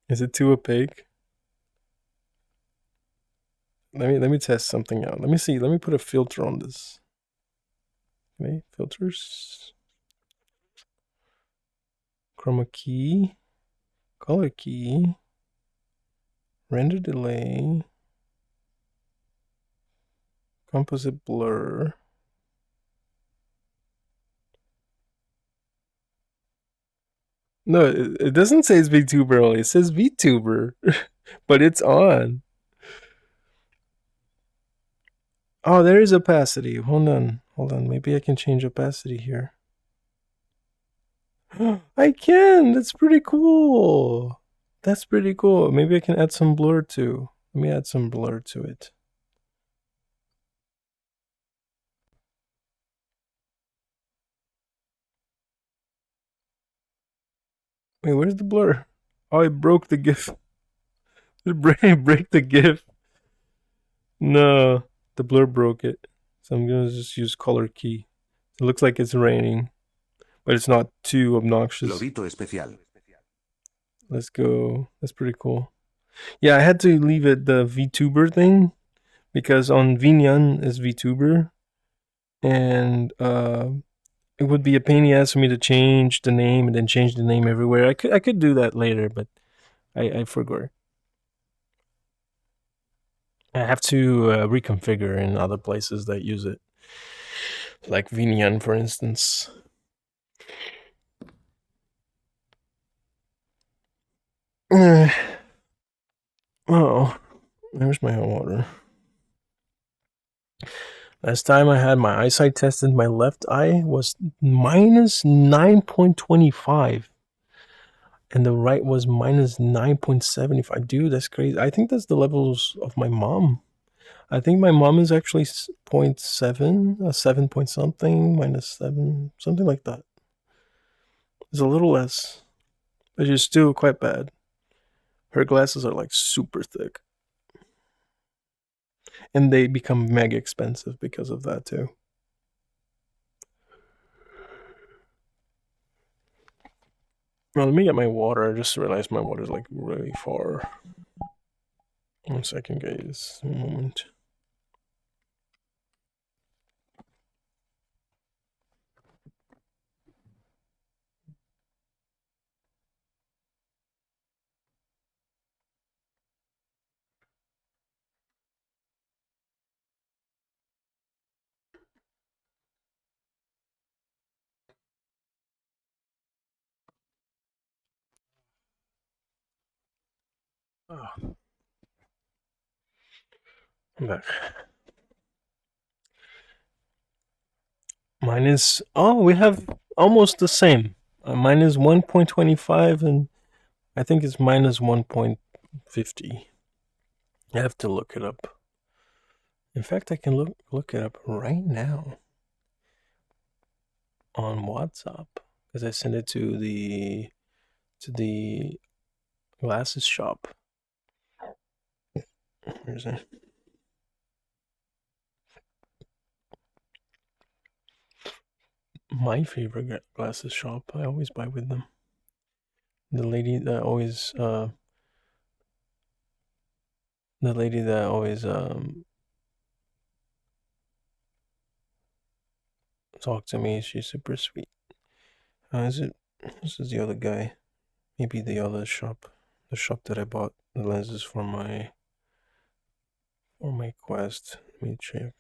Is it too opaque? Let me test something out. Let me see. Let me put a filter on this. Okay, filters, chroma key, color key, render delay, composite blur. No, it doesn't say it's VTuber only. It says VTuber, but it's on. Oh, there is opacity. Hold on. Maybe I can change opacity here. I can. That's pretty cool. That's pretty cool. Maybe I can add some blur too. Let me add some blur to it. Wait, where's the blur? Oh, it broke the GIF. It break the GIF. No, the blur broke it. So I'm gonna just use color key. It looks like it's raining, but it's not too obnoxious. Lobito especial. Let's go. That's pretty cool. Yeah, I had to leave it the VTuber thing because on Vinyan is VTuber, and it would be a pain in the ass for me to change the name and then change the name everywhere. I could do that later, but I forgot. I have to reconfigure in other places that use it, like Vinyan, for instance. Oh, there's my hot water. Last time I had my eyesight tested, my left eye was minus 9.25. And the right was minus 9.75. Dude, that's crazy. I think that's the levels of my mom. I think my mom is actually 0.7, 7 point something, minus 7, something like that. It's a little less, but it's still quite bad. Her glasses are like super thick. And they become mega expensive because of that too. Well, let me get my water. I just realized my water's like really far. 1 second, guys. 1 moment. Oh, I'm back. Mine is, oh, we have almost the same. Mine is 1.25 and I think it's minus 1.50. I have to look it up. In fact, I can look it up right now on WhatsApp because I sent it to the glasses shop. Where's it? My favorite glasses shop. I always buy with them. The lady that always talk to me. She's super sweet. Is it? This is the other guy. Maybe the other shop. The shop that I bought the lenses for my Quest. Let me check.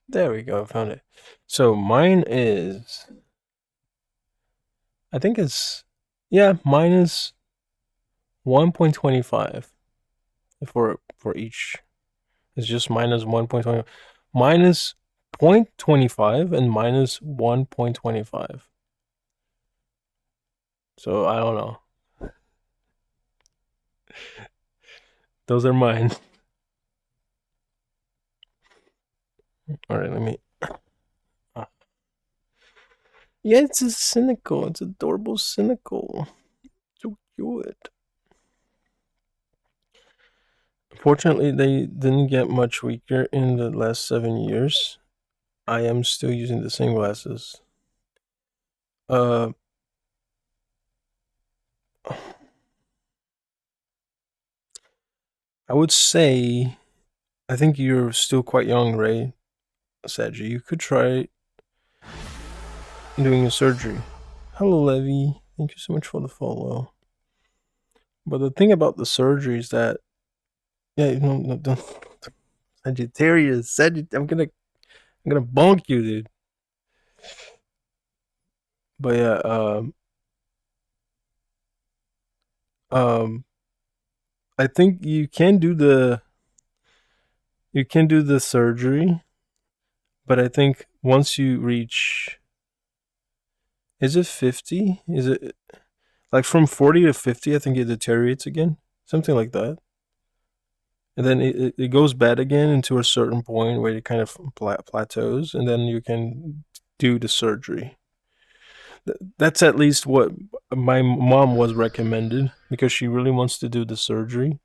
There we go. I found it. So mine is, I think it's, yeah, minus 1.25 for each. It's just minus 1.20, minus 0.25 and minus 1.25. So I don't know. Those are mine. All right, let me. Yeah, it's a cynical. It's adorable cynical. So cute. Fortunately, they didn't get much weaker in the last 7 years. I am still using the same glasses. I would say, I think you're still quite young, Ray Saji. You could try doing a surgery. Hello, Levy. Thank you so much for the follow. But the thing about the surgery is that, yeah, no, don't. Sagittarius, I'm gonna bonk you, dude. But yeah, I think you can do the surgery, but I think once you reach, is it 50? Is it like from 40 to 50? I think it deteriorates again, something like that, and then it goes bad again into a certain point where it kind of plateaus, and then you can do the surgery. That's at least what my mom was recommended because she really wants to do the surgery,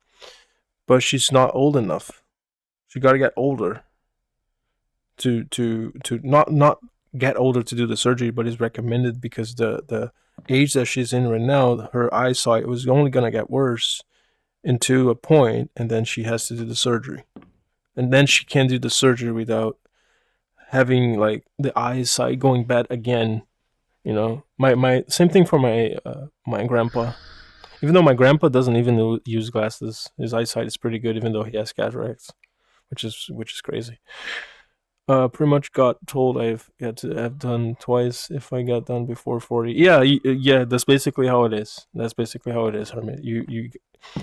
but she's not old enough. She got to get older to not get older to do the surgery, but it's recommended because the age that she's in right now, her eyesight was only gonna get worse into a point, and then she has to do the surgery, and then she can't do the surgery without having like the eyesight going bad again. My same thing for my grandpa. Even though my grandpa doesn't even use glasses, his eyesight is pretty good, even though he has cataracts, which is crazy. Pretty much got told I've got to have done twice if I got done before 40. Yeah, yeah, that's basically how it is. That's basically how it is, Hermit.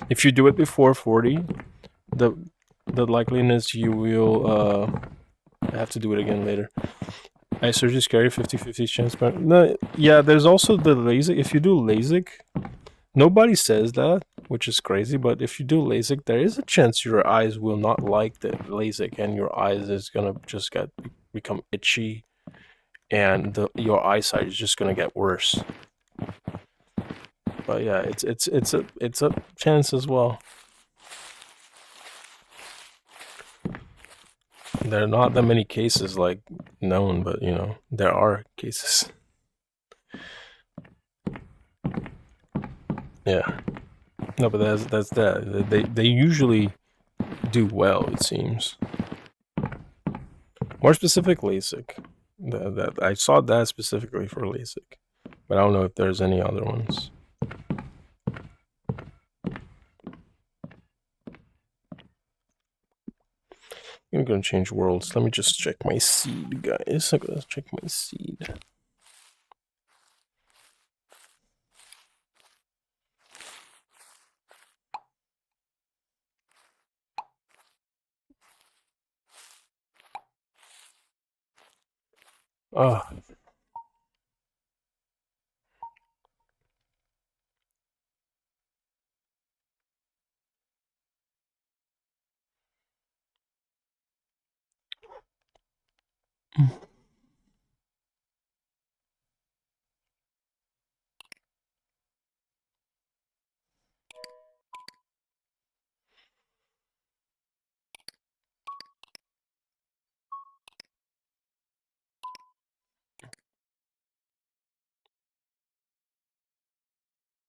If you do it before 40, the the likeliness you will have to do it again later. Eye surgery is scary, 50-50 chance, but no, yeah, there's also the LASIK. If you do LASIK, nobody says that, which is crazy, but if you do LASIK, there is a chance your eyes will not like the LASIK and your eyes is gonna just become itchy, and your eyesight is just gonna get worse. But yeah, it's a chance as well. There are not that many cases like known, but there are cases. Yeah. No, but that's that. They usually do well, it seems. More specific, LASIK. That I saw that specifically for LASIK, but I don't know if there's any other ones. I'm gonna change worlds. Let me just check my seed, guys. I'm gonna check my seed. Oh.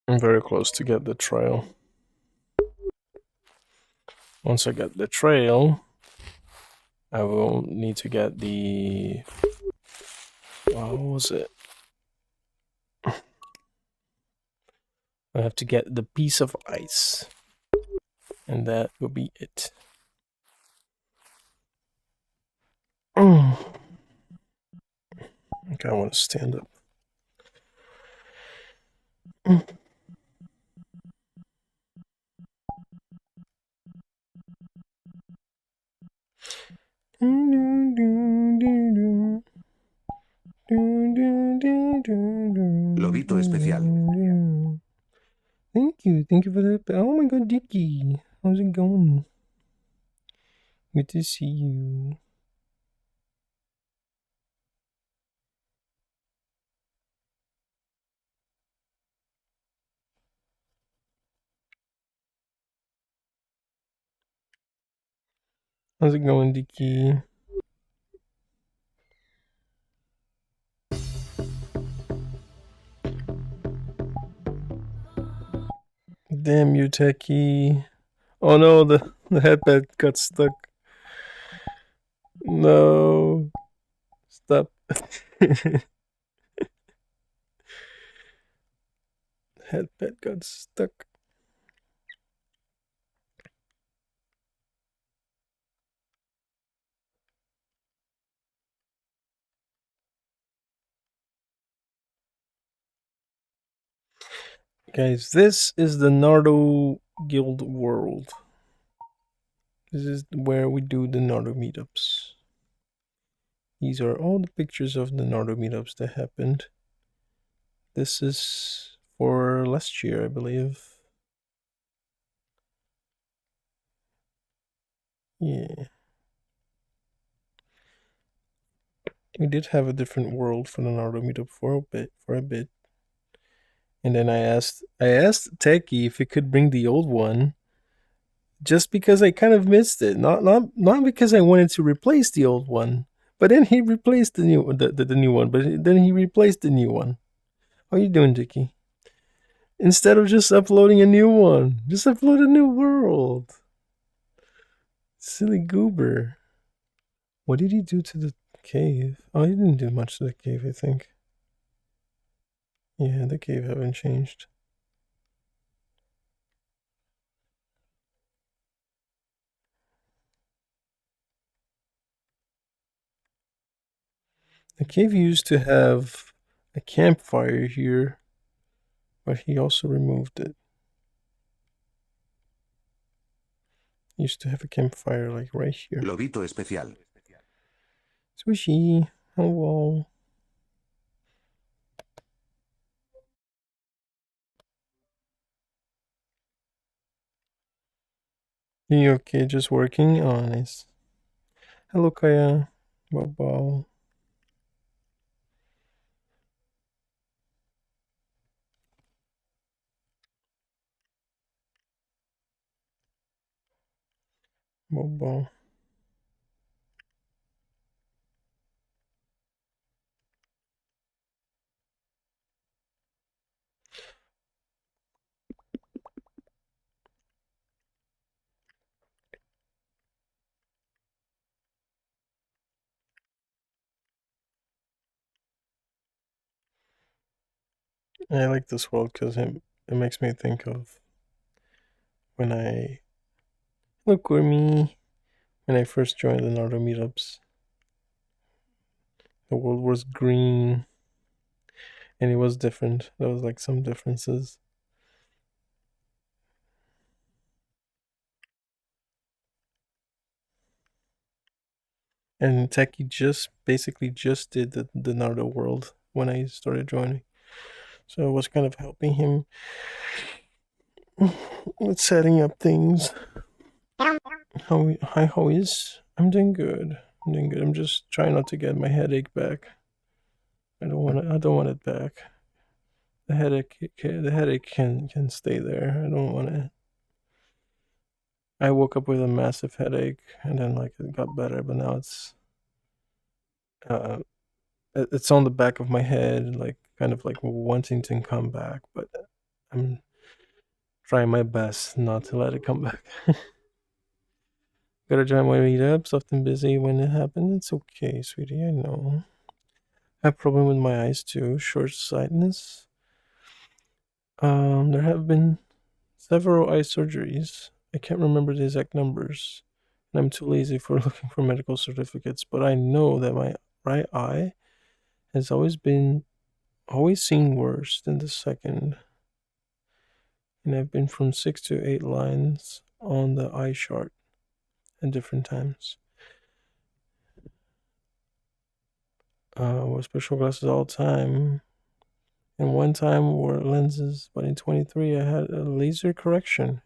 I'm very close to get the trail. Once I get the trail, I will need to get the... what was it? I have to get the piece of ice. And that will be it. Okay, I want to stand up. Lobito especial. Thank you for that. Oh my god, Dicky, how's it going? Good to see you. How's it going, Dicky? Damn you, Techie. Oh no, the headband got stuck. No. Stop. Headband got stuck. Guys, this is the Nardo Guild world. This is where we do the Nardo meetups. These are all the pictures of the Nardo meetups that happened. This is for last year, I believe. Yeah. We did have a different world for the Nardo meetup for a bit. And then I asked Techie if he could bring the old one, just because I kind of missed it. Not because I wanted to replace the old one. But then he replaced the new one, but then he replaced the new one. How you doing, Dicky? Instead of just uploading a new one, just upload a new world. Silly goober. What did he do to the cave? Oh, he didn't do much to the cave, I think. Yeah, the cave haven't changed. The cave used to have a campfire here, but he also removed it. He used to have a campfire like right here. Lobito especial. Swishy, hello. You okay? Just working? Oh, nice. Hello, Kaya. Bye. Bye. I like this world because it makes me think of when I look with me when I first joined the Naruto meetups. The world was green and it was different. There was like some differences. And Techie just basically just did the Naruto world when I started joining. So I was kind of helping him with setting up things. Hi, how is? I'm doing good. I'm just trying not to get my headache back. I don't want it back. The headache can stay there. I don't want it. I woke up with a massive headache and then like it got better, but now uh it's on the back of my head, like kind of like wanting to come back, but I'm trying my best not to let it come back. Gotta join my meetups, often busy when it happens. It's okay, sweetie, I know. I have a problem with my eyes too, short sightedness. There have been several eye surgeries. I can't remember the exact numbers, and I'm too lazy for looking for medical certificates, but I know that my right eye has always seen worse than the second, and I've been from 6 to 8 lines on the eye chart at different times. Wore special glasses all the time. And one time wore lenses, but in 23 I had a laser correction.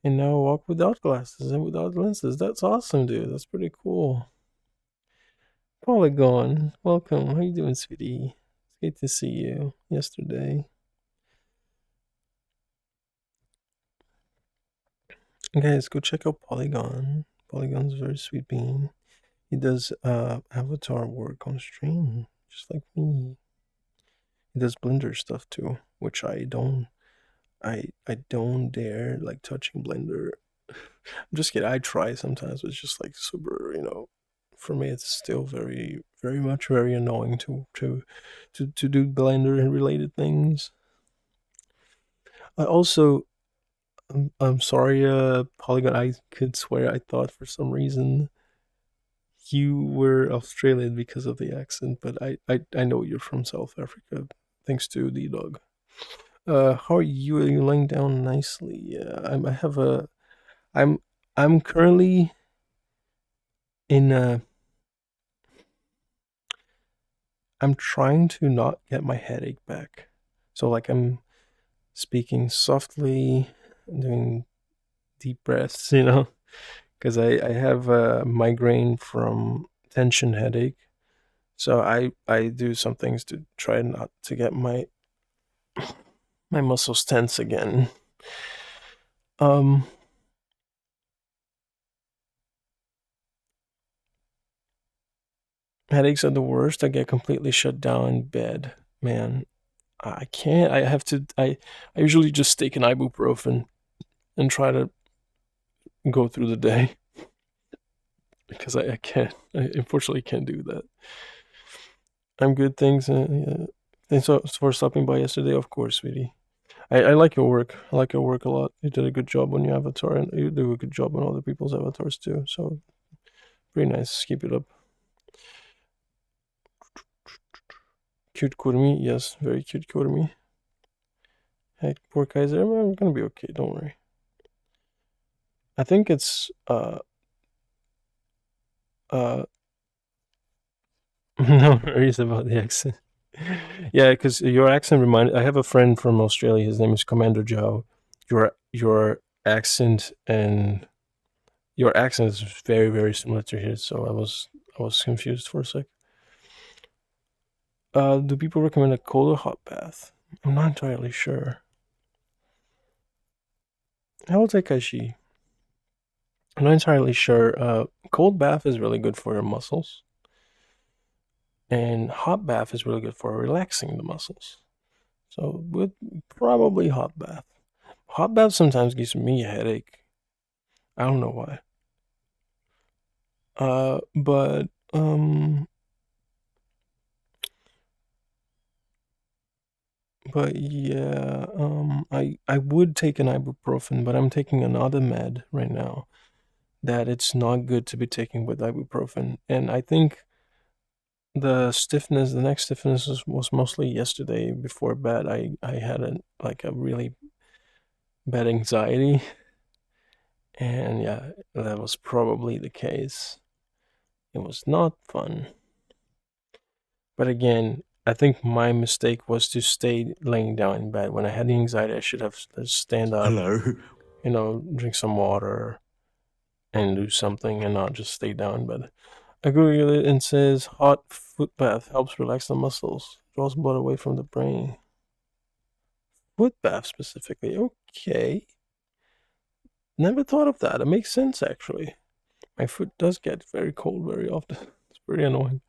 And now I walk without glasses and without lenses. That's awesome, dude. That's pretty cool. Polygon, welcome. How you doing, sweetie? It's great to see you yesterday. Guys, go check out Polygon. Polygon's a very sweet being. He does avatar work on stream, just like me. He does Blender stuff too, which I don't dare like touching Blender. I'm just kidding. I try sometimes, but it's just like super, for me it's still very much very annoying to do Blender and related things. I also I'm sorry, Polygon, I could swear I thought for some reason you were Australian because of the accent, but I know you're from South Africa, thanks to the dog. How are you? Are you laying down nicely? Yeah, I have a. I'm currently in a. I'm trying to not get my headache back, so like I'm speaking softly, doing deep breaths, because I have a migraine from tension headache. So I do some things to try not to get my muscles tense again. Headaches are the worst. I get completely shut down in bed. Man, I can't. I have to. I usually just take an ibuprofen and try to go through the day because I can't. I unfortunately can't do that. I'm good. Thanks. Yeah. Thanks for stopping by yesterday. Of course, sweetie. I like your work. I like your work a lot. You did a good job on your avatar, and you do a good job on other people's avatars too. So, pretty nice. Keep it up. Cute Kurmi, yes, very cute Kurmi. Hey, poor Kaiser, I'm gonna be okay. Don't worry. I think it's no worries about the accent. Yeah, because your accent reminded. I have a friend from Australia. His name is Commander Joe. Your accent and your accent is very similar to his. So I was confused for a sec. Do people recommend a cold or hot bath? I'm not entirely sure. Hello, Takashi. I'm not entirely sure. Cold bath is really good for your muscles, and hot bath is really good for relaxing the muscles. So, with probably hot bath. Hot bath sometimes gives me a headache. I don't know why. But yeah, I would take an ibuprofen, but I'm taking another med right now that it's not good to be taking with ibuprofen, and I think the neck stiffness was mostly yesterday before bed. I had a really bad anxiety, and yeah, that was probably the case. It was not fun. But again, I think my mistake was to stay laying down in bed. When I had the anxiety, I should have stand up. Hello. Drink some water and do something and not just stay down in bed. I Google it and says hot foot bath helps relax the muscles, draws blood away from the brain. Foot bath specifically. Okay. Never thought of that. It makes sense actually. My foot does get very cold very often. It's pretty annoying.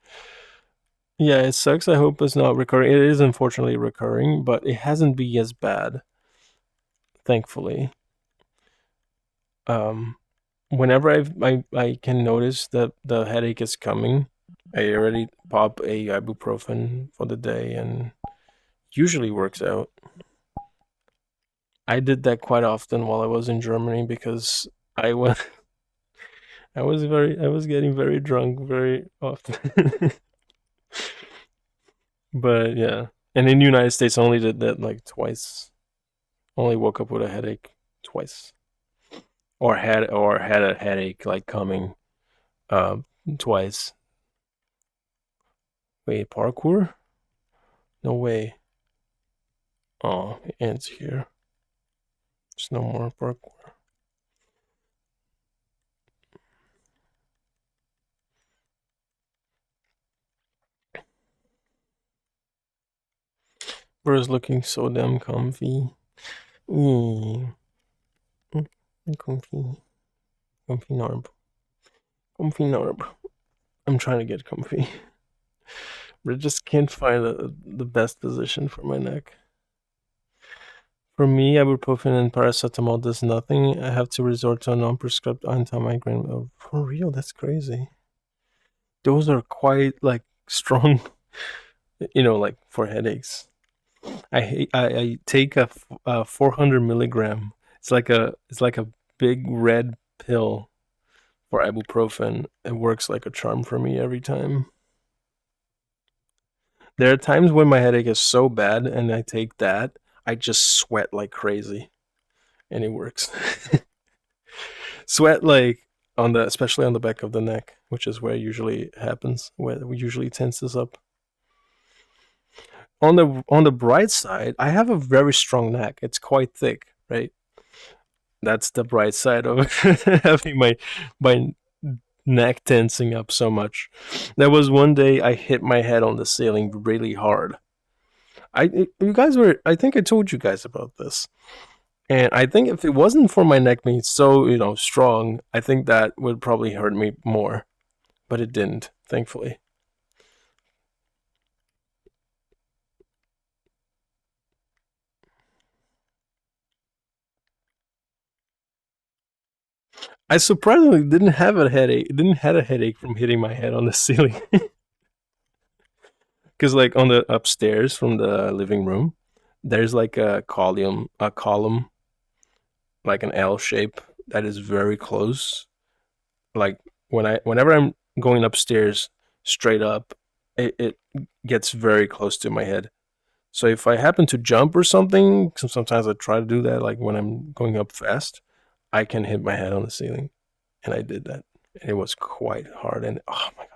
Yeah, it sucks. I hope it's not recurring. It is unfortunately recurring, but it hasn't been as bad, thankfully. Whenever I can notice that the headache is coming, I already pop a ibuprofen for the day, and usually works out. I did that quite often while I was in Germany because I was I was getting very drunk very often. But yeah, and in the United States, I only did that like twice. Only woke up with a headache twice, or had a headache like coming twice. Wait, parkour? No way. Oh, it ends here. There's no more parkour. Bro's looking so damn comfy. Mm. Comfy. Comfy Narb. Comfy Narb. I'm trying to get comfy. But I just can't find the best position for my neck. For me, ibuprofen and paracetamol does nothing. I have to resort to a non-prescribed anti-migraine. Oh, for real, that's crazy. Those are quite like strong, like for headaches. I take a 400 milligram. It's like a big red pill for ibuprofen. It works like a charm for me every time. There are times when my headache is so bad and I take that, I just sweat like crazy, and it works. Sweat like especially on the back of the neck, which is where it usually happens, where it usually tenses up. On the bright side, I have a very strong neck. It's quite thick, right? That's the bright side of having my neck tensing up so much. There was one day I hit my head on the ceiling really hard. I think I told you guys about this. And I think if it wasn't for my neck being so, strong, I think that would probably hurt me more. But it didn't, thankfully. I surprisingly didn't have a headache. Didn't have a headache from hitting my head on the ceiling. Because like on the upstairs from the living room, there's like a column, like an L shape that is very close. Like whenever I'm going upstairs straight up, it gets very close to my head. So if I happen to jump or something, sometimes I try to do that. Like when I'm going up fast, I can hit my head on the ceiling, and I did that, and it was quite hard. And oh my god,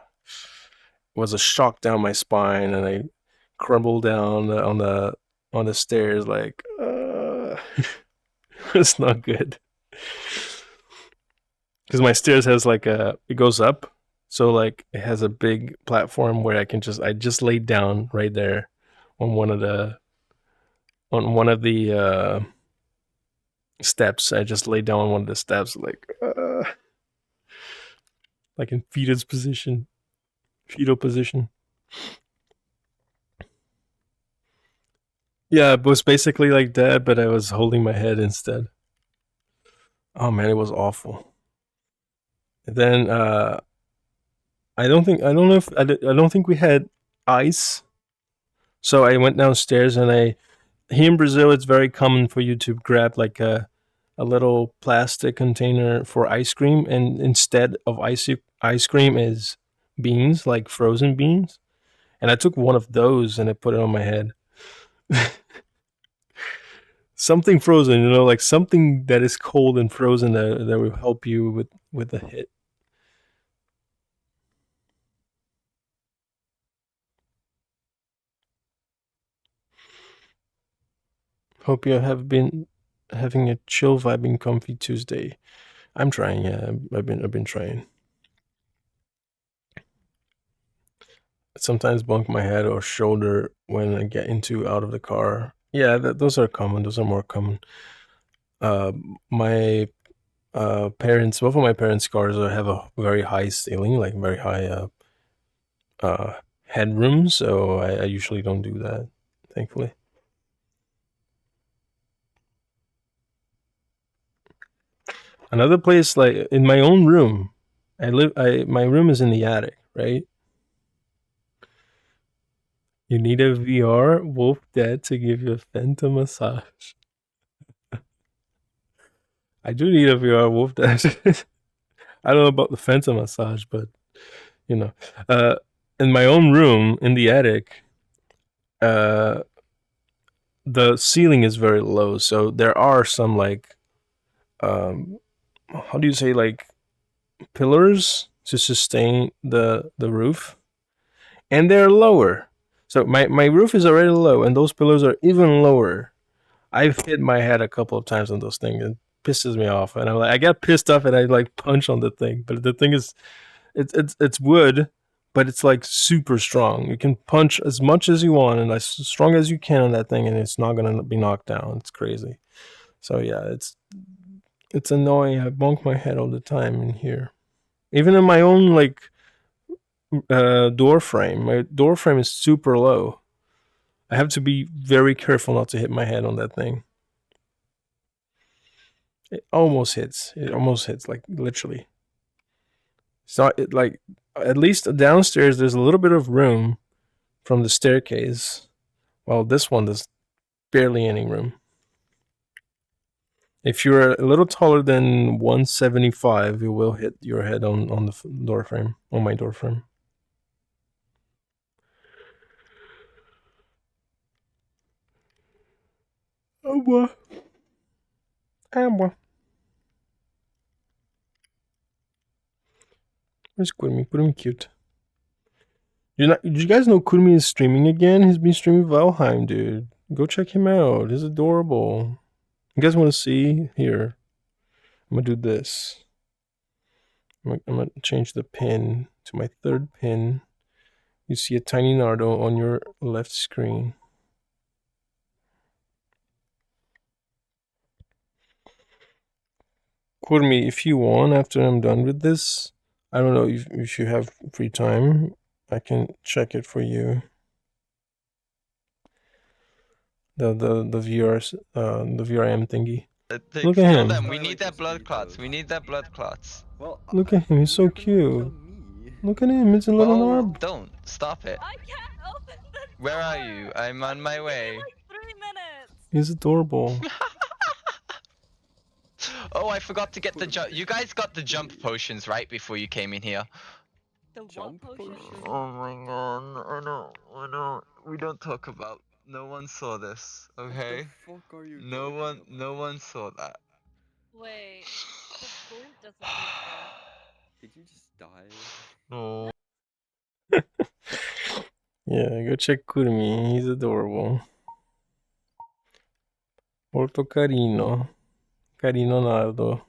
it was a shock down my spine, and I crumbled down on the stairs like it's not good because my stairs has like it goes up, so like it has a big platform where I just laid down right there on one of the steps. I just laid down on one of the steps like in fetal position. Yeah, it was basically like that, but I was holding my head instead. Oh man, it was awful. And then I don't know if I don't think we had ice. So I went downstairs, and here in Brazil it's very common for you to grab like a little plastic container for ice cream, and instead of ice cream is beans, like frozen beans. And I took one of those and I put it on my head. Something frozen, like something that is cold and frozen that will help you with the hit. Hope you have been having a chill vibing comfy Tuesday. I'm trying. Yeah, I've been trying. Sometimes bump my head or shoulder when I get into out of the car. Yeah, those are common. Those are more common. My both of my parents' cars have a very high ceiling, like very high uh, headroom. So I usually don't do that, thankfully. Another place, like in my own room, my room is in the attic, right? You need a VR Wolf Dad to give you a Phantom massage. I do need a VR Wolf Dad. I don't know about the Phantom massage, but you know, uh, in my own room in the attic, uh, the ceiling is very low, so there are some like, um, how do you say, like pillars to sustain the roof, and they're lower. So my roof is already low, and those pillows are even lower. I've hit my head a couple of times on those things. It pisses me off, and I'm like, I get pissed off, and I like punch on the thing. But the thing is, it's wood, but it's like super strong. You can punch as much as you want and as strong as you can on that thing, and it's not gonna be knocked down. It's crazy. So yeah, it's annoying. I bonk my head all the time in here, even in my own like door frame. My door frame is super low. I have to be very careful not to hit my head on that thing. It almost hits. It almost hits, like literally. So it like at least downstairs there's a little bit of room from the staircase. Well, this one there's barely any room. If you're a little taller than 175, you will hit your head on the door frame, on my door frame. Oh boy. Ah boy. Where's Kurumi? Kurumi cute. Did you guys know Kurumi is streaming again? He's been streaming Valheim, dude. Go check him out. He's adorable. You guys want to see? Here. I'm gonna do this. I'm gonna change the pin to my third pin. You see a tiny Nardo on your left screen. Kurumi, if you want, after I'm done with this, I don't know if you have free time, I can check it for you. The VRM thingy. Look at him. Them. We need their blood clots. We need their blood clots. Well, Look at him. He's so cute. Look at him. It's a little orb. Don't stop it. I can't open the Where are door. you? I'm on my way. Like 3 minutes. He's adorable. Oh, I forgot to get the jump. You guys got the jump potions right before you came in here. The what Jump potion? potion? Oh my god! I know. We don't talk about. No one saw this. Okay. What the fuck are you No talking one. No one saw that. Wait, the food doesn't Did you just die? No. Yeah, go check Kurumi. He's adorable. Molto carino. Carino Nardo.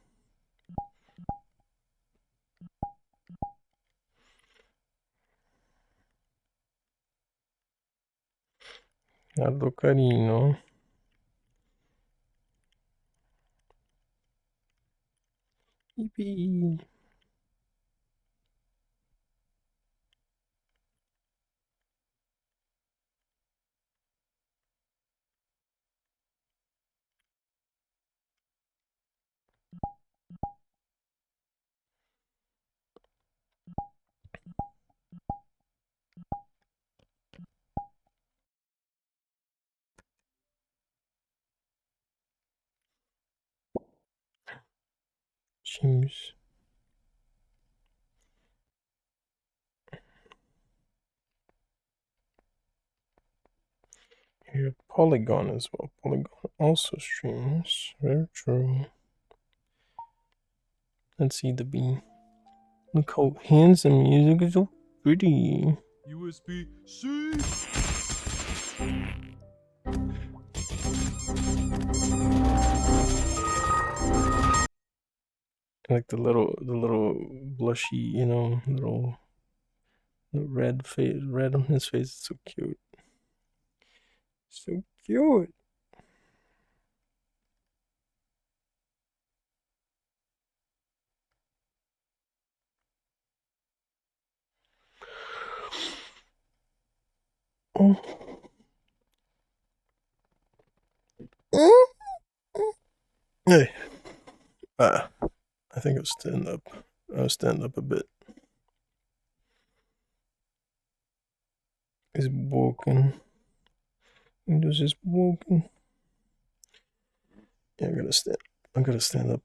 Nardo carino. Yippee. Jeez. Here, Polygon as well. Polygon also streams. Very true. Let's see the bean. Look how handsome music is so pretty. USB-C. Like the little blushy, you know, little red face, red on his face. It's so cute. So cute. Oh. Hey. I think I'll stand up. I'll stand up a bit. He's woken. Windows is woken. Yeah, I'm gonna stand up.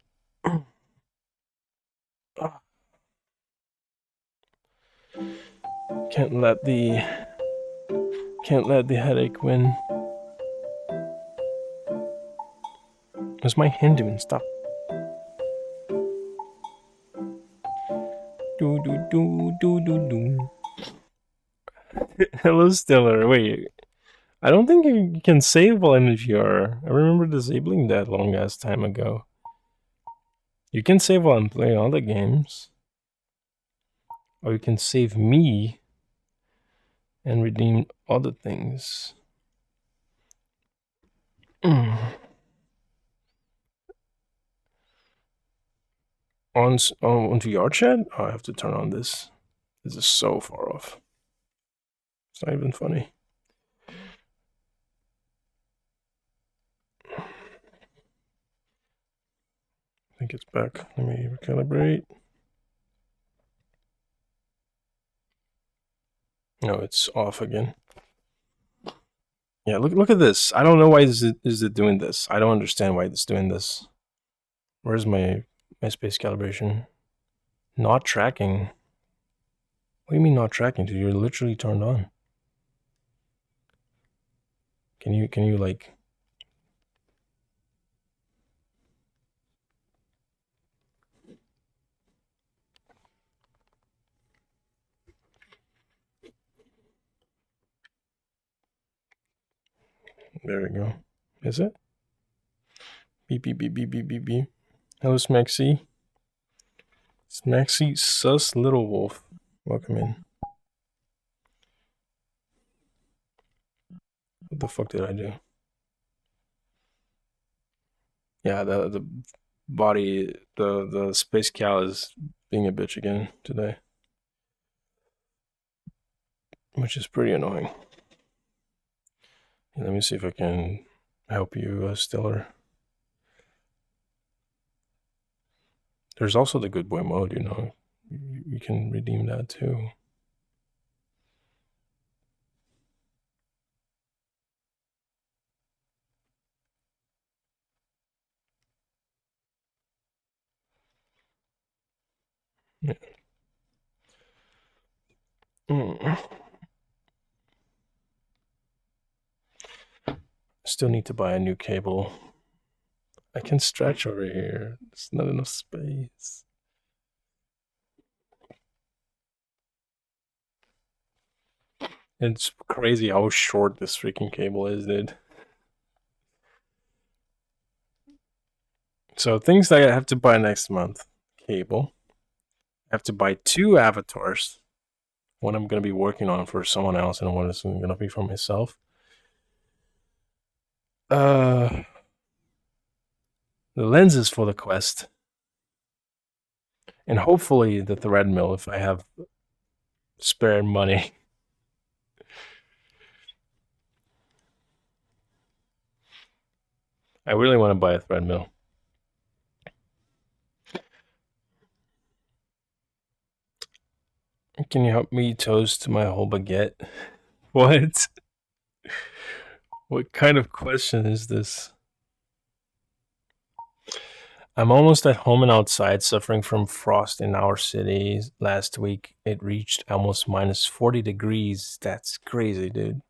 Can't let the headache win. Where's my hand doing? Stop. Do do do do do do. Hello, Stellar. Wait, I don't think you can save while in VR. I remember disabling that long ass time ago. You can save while I'm playing other games. Or you can save me and redeem other things. On VR chat? Oh, I have to turn on this. This is so far off. It's not even funny. I think it's back. Let me recalibrate. No, it's off again. Yeah, look at this. I don't know why is it doing this. I don't understand why it's doing this. Where's my space calibration? Not tracking. What do you mean not tracking, dude? You're literally turned on. Can you like... There we go. Is it? Beep, beep, beep, beep, beep, beep, beep. Hello, Smaxy. Smaxy sus little wolf. Welcome in. What the fuck did I do? Yeah, the body, the space cal is being a bitch again today. Which is pretty annoying. Let me see if I can help you, Stellar. There's also the good boy mode, you know. You can redeem that too. Yeah. Still need to buy a new cable. I can stretch over here. There's not enough space. It's crazy how short this freaking cable is, dude. So things that I have to buy next month. Cable. I have to buy 2 avatars. One I'm going to be working on for someone else and one is going to be for myself. The lenses for the Quest. And hopefully the thread mill if I have spare money. I really want to buy a thread mill. Can you help me toast my whole baguette? What? What kind of question is this? I'm almost at home and outside, suffering from frost in our city. Last week, it reached almost minus 40 degrees. That's crazy, dude.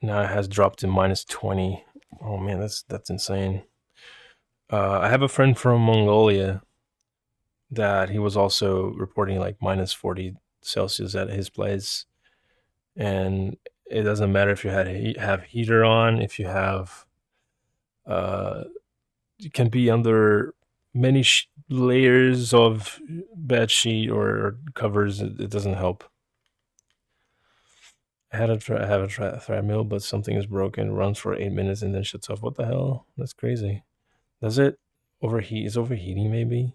Now it has dropped to minus 20. Oh man, that's insane. I have a friend from Mongolia that he was also reporting like minus 40 Celsius at his place. And it doesn't matter if you have heater on, if you have... you can be under many layers of bed sheet or covers. It doesn't help. I have a thread mill, but something is broken. Runs for 8 minutes and then shuts off. What the hell? That's crazy. Does it overheat? Is overheating maybe?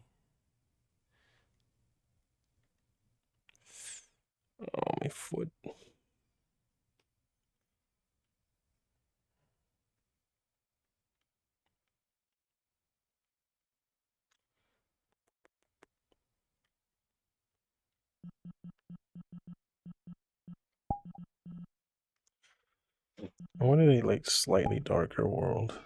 Oh, my foot. I wanted a like slightly darker world.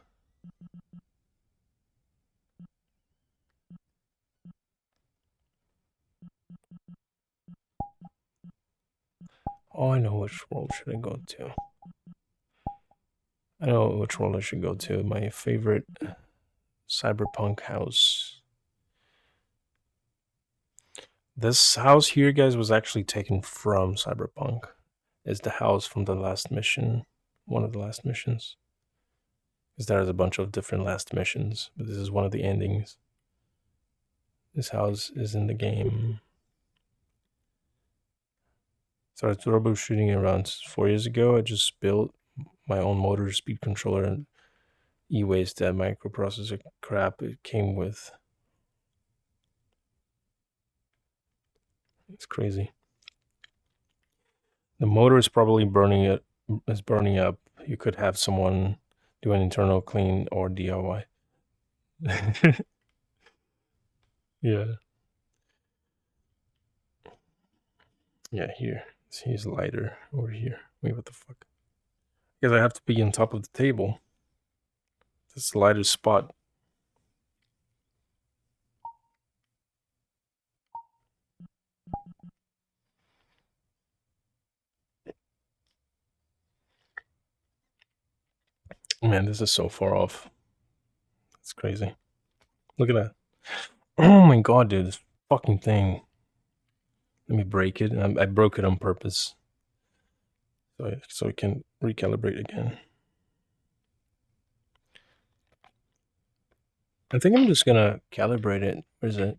Oh, I know which world should I go to. I know which world I should go to. My favorite cyberpunk house. This house here, guys, was actually taken from Cyberpunk. is the house from the last mission, one of the last missions. Because there's a bunch of different last missions, but this is one of the endings. This house is in the game. Started troubleshooting around 4 years ago. I just built my own motor speed controller and e-waste that microprocessor crap it came with. It's crazy. The motor is probably burning up. You could have someone do an internal clean or DIY. Yeah. Yeah, here. He's lighter over here. Wait, what the fuck? Because I have to be on top of the table. That's the lightest spot. Man, this is so far off. It's crazy. Look at that. Oh my god, dude. This fucking thing. Let me break it. I broke it on purpose. So I can recalibrate again. I think I'm just gonna calibrate it. Where is it?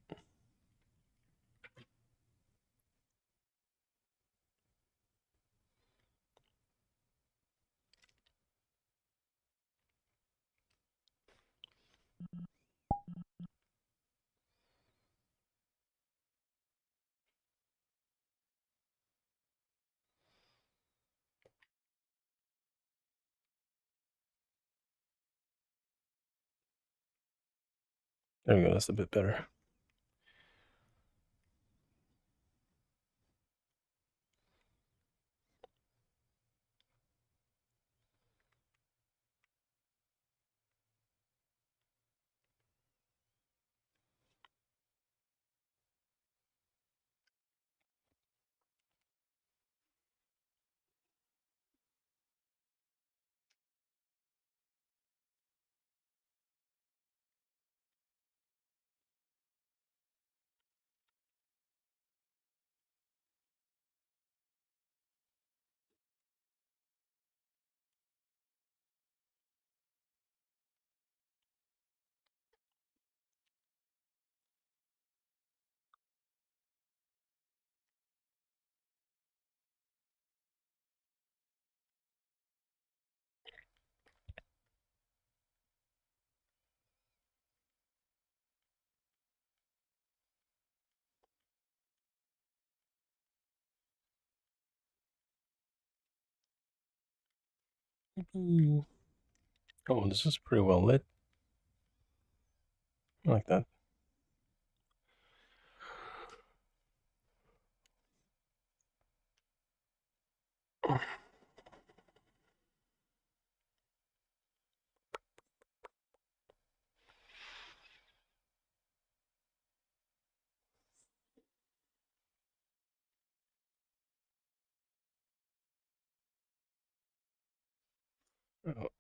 There we go. That's a bit better. Oh, this is pretty well lit. I like that.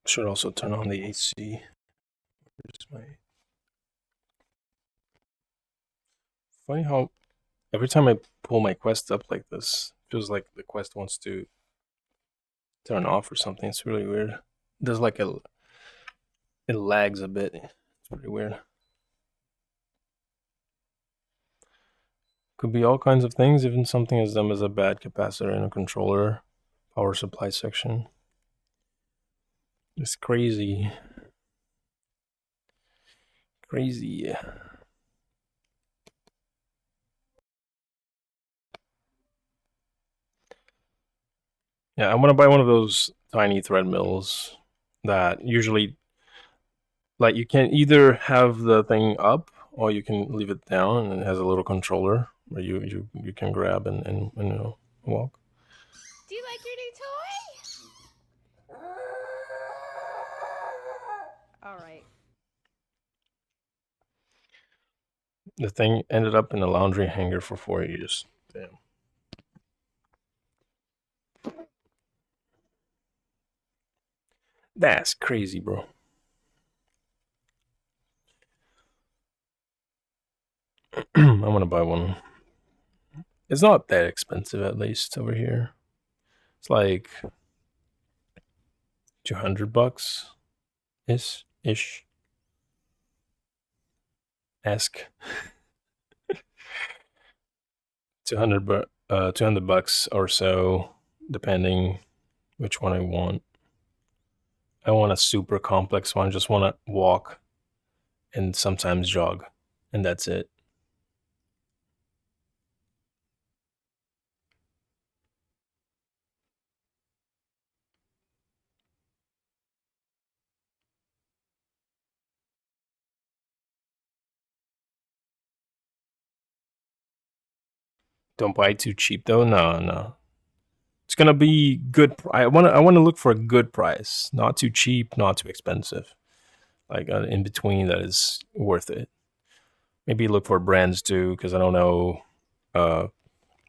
Should also turn on the AC. Where's my... Funny how every time I pull my Quest up like this, it feels like the Quest wants to turn off or something. It's really weird. There's like it lags a bit. It's pretty weird. Could be all kinds of things, even something as dumb as a bad capacitor in a controller power supply section. It's crazy. Crazy. Yeah, I want to buy one of those tiny thread mills that usually, like, you can either have the thing up or you can leave it down, and it has a little controller where you can grab and you know, walk. Do you like your new toy? All right. The thing ended up in a laundry hanger for 4 years. Damn. That's crazy, bro. I'm gonna buy one. It's not that expensive, at least over here. It's like $200 ish. Ask. 200 bucks or so, depending which one I want. I want a super complex one. I just want to walk and sometimes jog, and that's it. Don't buy too cheap though. No. It's gonna be good. I want to look for a good price, not too cheap, not too expensive. Like in between that is worth it. Maybe look for brands too, because I don't know.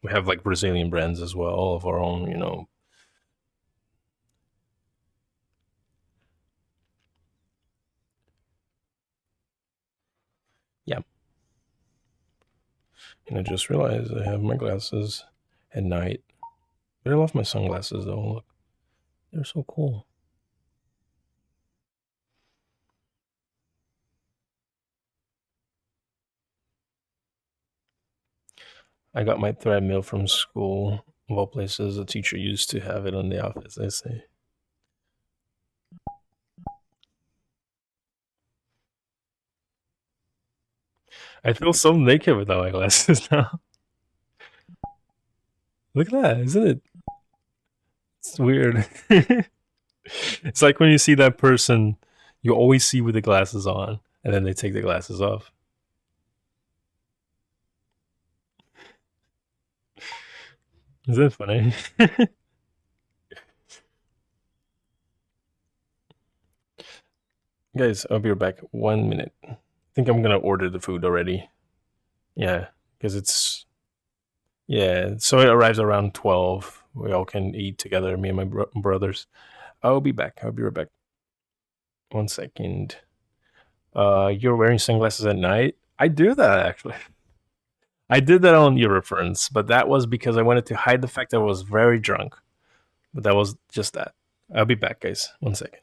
We have like Brazilian brands as well of our own, you know. Yeah. And I just realized I have my glasses at night. But I love my sunglasses though. Look, they're so cool. I got my treadmill from school. Of all places, a teacher used to have it in the office, I say. I feel so naked without my glasses now. Look at that, isn't it? It's weird. It's like when you see that person you always see with the glasses on, and then they take the glasses off. Is that funny? Guys, I'll be right back. 1 minute. I think I'm gonna order the food already. Yeah, because it's... Yeah, so it arrives around 12. We all can eat together, me and my brothers. I'll be back. I'll be right back. 1 second. You're wearing sunglasses at night? I do that, actually. I did that on your reference, but that was because I wanted to hide the fact that I was very drunk. But that was just that. I'll be back, guys. 1 second.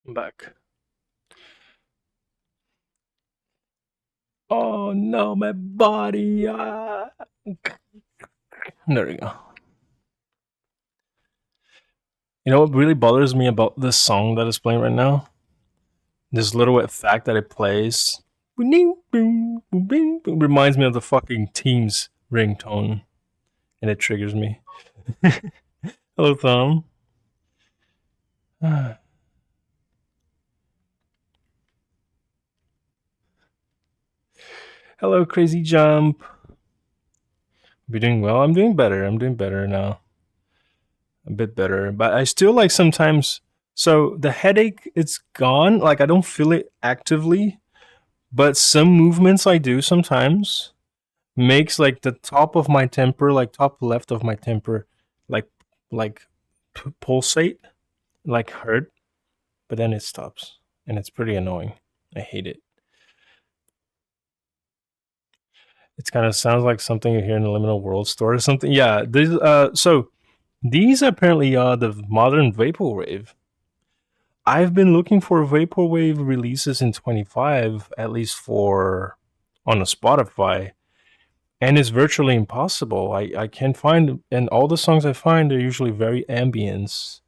I'm back. Oh no, my body. There we go. You know what really bothers me about this song that is playing right now? This little effect that it plays reminds me of the fucking Teams ringtone, and it triggers me. Hello, Tom. Hello, Crazy Jump. You doing well? I'm doing better. I'm doing better now. A bit better, but I still like sometimes. So the headache, it's gone. Like I don't feel it actively, but some movements I do sometimes makes like the top of my temper, like top left of my temper, like pulsate, like hurt, but then it stops, and it's pretty annoying. I hate it. It kind of sounds like something you hear in the Liminal World store or something. Yeah, so these apparently are the modern vaporwave. I've been looking for vaporwave releases in 25, at least for on a Spotify, and it's virtually impossible. I can't find, and all the songs I find are usually very ambience,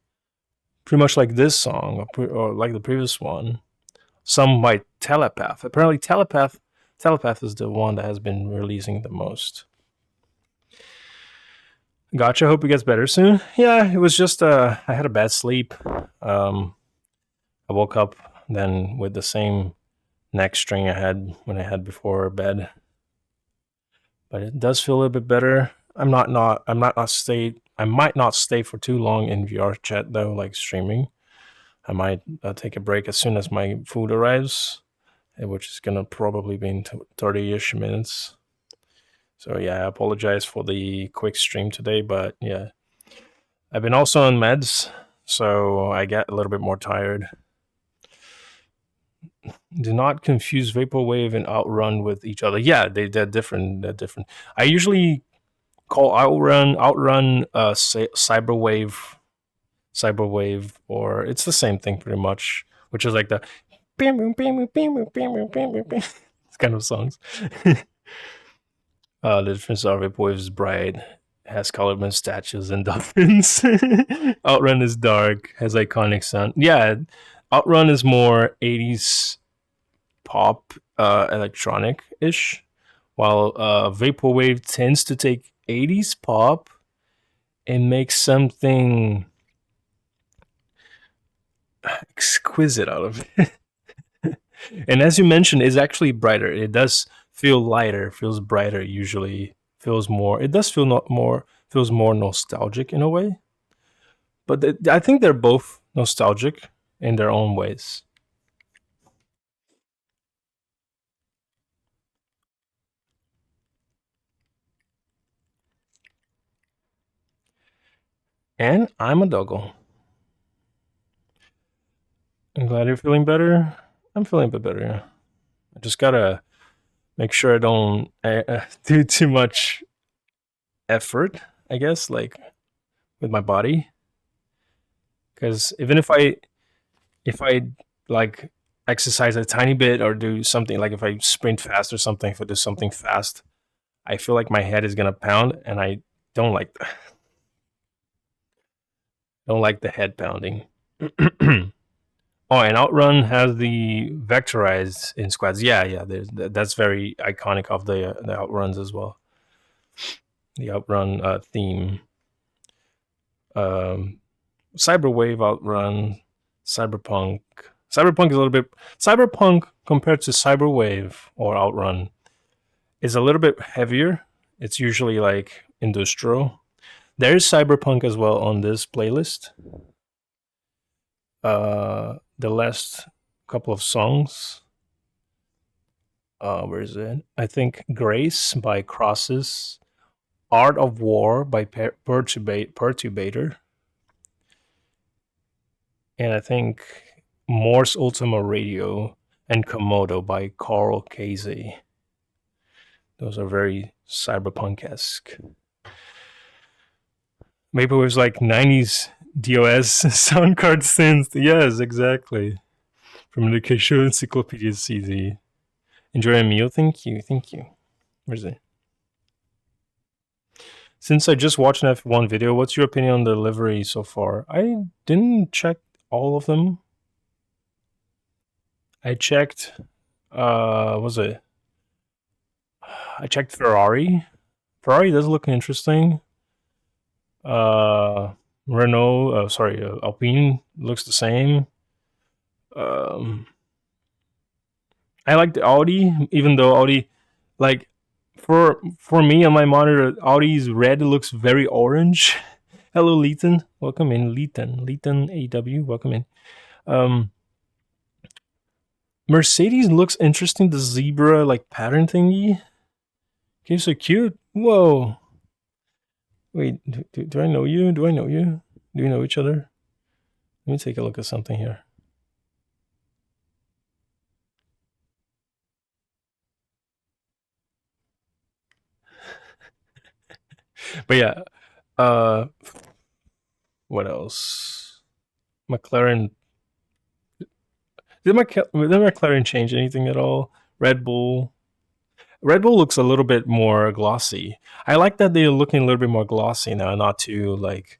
pretty much like this song or like the previous one. Some by Telepath. Apparently, Telepath is the one that has been releasing the most. Gotcha. Hope it gets better soon. Yeah, it was just I had a bad sleep. I woke up then with the same neck string I had when I had before bed, but it does feel a little bit better. I might not stay for too long in VR chat though, like streaming. I might take a break as soon as my food arrives, which is gonna probably be in 30-ish minutes. So yeah, I apologize for the quick stream today, but yeah, I've been also on meds, so I get a little bit more tired. Do not confuse vaporwave and outrun with each other. Yeah, they're different. They're different. I usually call outrun cyberwave, or it's the same thing pretty much, which is like the it's kind of songs. The difference are vaporwave is bright, has colored mustaches and dolphins. Outrun is dark, has iconic sound. Yeah, Outrun is more 80s pop, electronic-ish, while vaporwave tends to take 80s pop and make something exquisite out of it. And as you mentioned, it's actually brighter. It does feel lighter, feels brighter usually, feels more. It does feel feels more nostalgic in a way. But I think they're both nostalgic in their own ways. And I'm a doggo. I'm glad you're feeling better. I'm feeling a bit better, yeah. I just gotta make sure I don't do too much effort, I guess, like with my body. Because even if I like exercise a tiny bit or do something, like if I sprint fast or something, if I do something fast, I feel like my head is gonna pound, and I don't like that. Don't like the head pounding. Oh, and Outrun has the vectorized in squads. Yeah, that's very iconic of the Outruns as well. The Outrun theme. Cyberwave, Outrun, Cyberpunk. Cyberpunk is a little bit... Cyberpunk compared to Cyberwave or Outrun is a little bit heavier. It's usually like industrial. There is Cyberpunk as well on this playlist. The last couple of songs. Where is it? I think Grace by Crosses, Art of War by Perturbator, and I think Morse Ultima Radio and Komodo by Carl Casey. Those are very cyberpunk-esque. Maybe it was like 90s DOS sound card synth. Yes, exactly. Communication Encyclopedia CZ. Enjoy a meal? Thank you, thank you. Where's it? Since I just watched an F1 video, what's your opinion on the livery so far? I didn't check all of them. I checked, was it? I checked Ferrari. Ferrari does look interesting. Renault, Alpine looks the same. I like the Audi, even though Audi, like, for me on my monitor, Audi's red looks very orange. Hello, Leighton. Welcome in, Leighton AW. Welcome in. Mercedes looks interesting. The zebra like pattern thingy. Okay, so cute. Whoa. Wait, do I know you? Do I know you? Do we know each other? Let me take a look at something here. But yeah, what else? McLaren. Did McLaren change anything at all? Red Bull. Red Bull looks a little bit more glossy. I like that they're looking a little bit more glossy now, not too like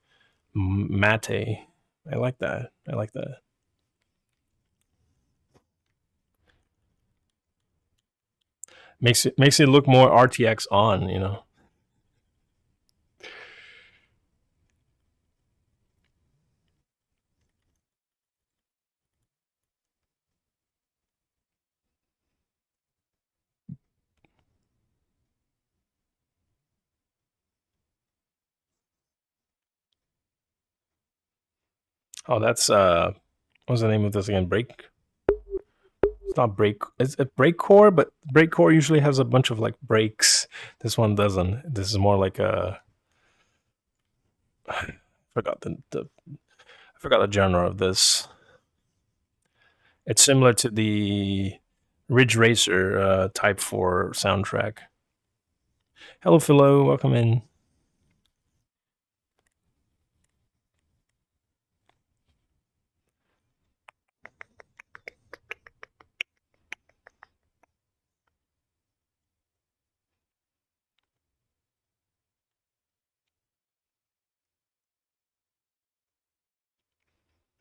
matte. I like that. I like that. Makes it look more RTX on, you know. Oh, that's what's the name of this again? Brake. It's not brake. It's a brake core, but brake core usually has a bunch of like brakes. This one doesn't. This is more like a. I forgot the genre of this. It's similar to the Ridge Racer Type 4 soundtrack. Hello, Philo. Welcome in.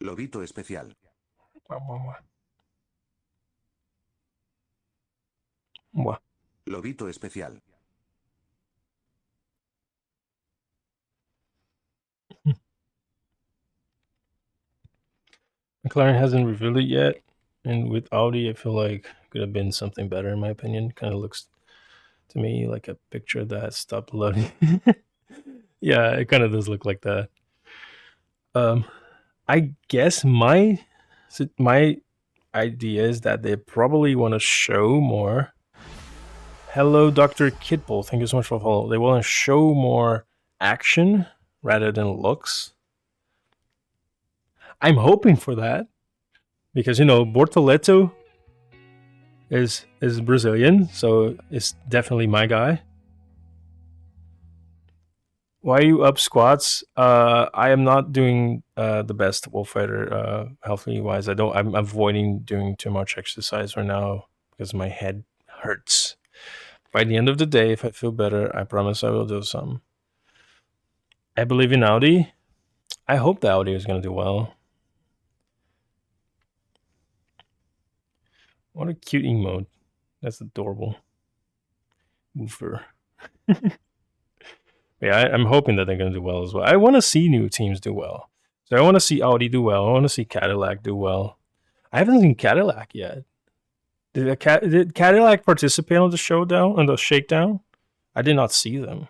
Lobito especial. What? Lobito especial. McLaren hasn't revealed it yet, and with Audi, I feel like it could have been something better in my opinion. Kind of looks to me like a picture that stopped loading. Yeah, it kind of does look like that. I guess my idea is that they probably want to show more. Hello, Dr. Kidbull. Thank you so much for following. They want to show more action rather than looks. I'm hoping for that because, you know, Bortoleto is Brazilian, so it's definitely my guy. Why are you up squats? I am not doing the best Wolfighter healthy wise. I'm avoiding doing too much exercise right now because my head hurts. By the end of the day, if I feel better, I promise I will do some. I believe in Audi. I hope the Audi is going to do well. What a cute emote. That's adorable. Woofer. Yeah, I'm hoping that they're going to do well as well. I want to see new teams do well. So I want to see Audi do well. I want to see Cadillac do well. I haven't seen Cadillac yet. Did Cadillac participate on the showdown, on the shakedown? I did not see them.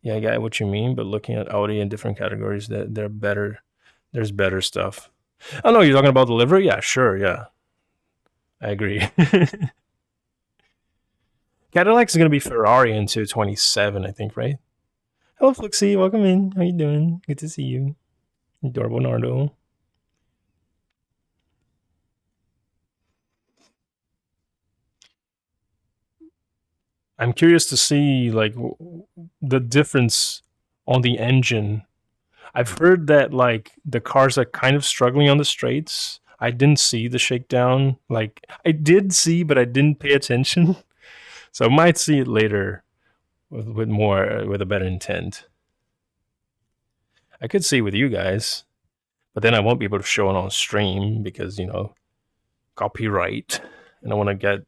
Yeah, I get what you mean, but looking at Audi in different categories, they're better. There's better stuff. Oh no, you're talking about the livery? Yeah, sure, yeah. I agree. Cadillac's going to be Ferrari into 27, I think, right? Hello, Fluxy. Welcome in. How you doing? Good to see you. Adorable Nardo. I'm curious to see, like, the difference on the engine. I've heard that, like, the cars are kind of struggling on the straights. I didn't see the shakedown. Like I did see, but I didn't pay attention. So I might see it later with more with a better intent. I could see with you guys, but then I won't be able to show it on stream because copyright, and I want to get.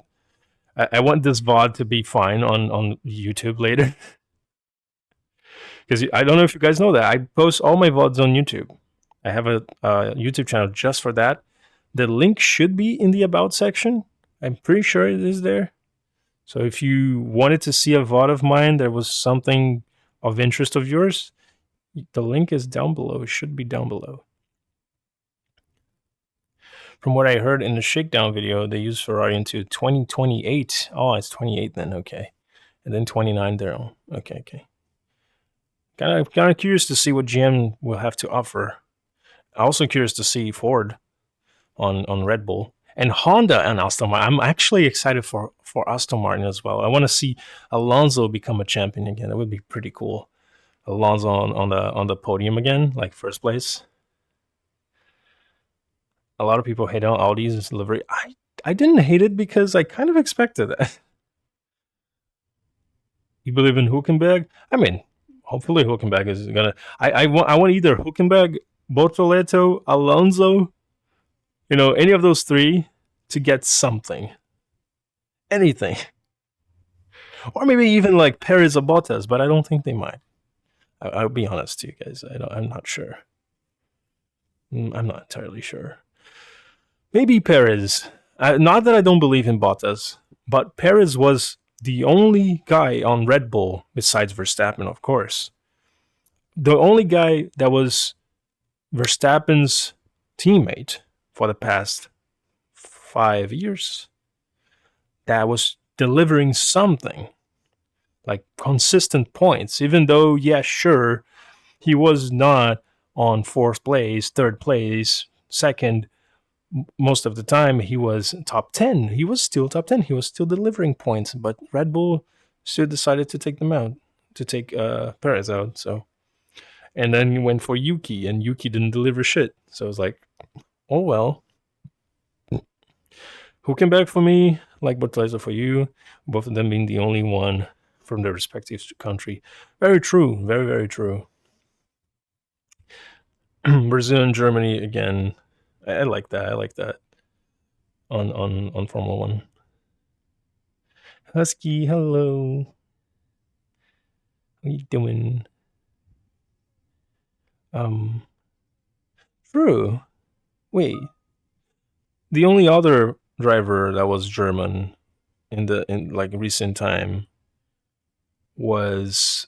I want this VOD to be fine on YouTube later. Because I don't know if you guys know that I post all my VODs on YouTube. I have a YouTube channel just for that. The link should be in the About section. I'm pretty sure it is there. So if you wanted to see a VOD of mine, there was something of interest of yours, the link is down below. It should be down below. From what I heard in the shakedown video, they used Ferrari into 2028. Oh, it's 28 then, okay. And then 29 there. Okay. Kind of curious to see what GM will have to offer. Also curious to see Ford on Red Bull. And Honda and Aston Martin. I'm actually excited for Aston Martin as well. I want to see Alonso become a champion again. That would be pretty cool. Alonso on the podium again, like first place. A lot of people hate on Audi's livery. I didn't hate it because I kind of expected that. You believe in Hülkenberg? I mean, hopefully Hülkenberg is gonna. I want either Hülkenberg, Bortoleto, Alonso, any of those three to get something, anything, or maybe even like Perez or Bottas. But I don't think they might. I'll be honest to you guys. I'm not sure. I'm not entirely sure. Maybe Perez. Not that I don't believe in Bottas, but Perez was the only guy on Red Bull, besides Verstappen, of course. The only guy that was Verstappen's teammate for the past 5 years that was delivering something, like consistent points, even though, yeah, sure, he was not on 4th place, 3rd place, 2nd. Most of the time he was top 10. He was still top 10. He was still delivering points, but Red Bull still decided to take them out, to take Perez out. So, and then he went for Yuki, and Yuki didn't deliver shit. So I was like, oh well. Hülkenberg for me, like Bottas for you, both of them being the only one from their respective country. Very true. Very, very true. Brazil and Germany again. I like that. I like that on Formula 1. Husky, hello. What you doing? True. Wait. The only other driver that was German in like recent time was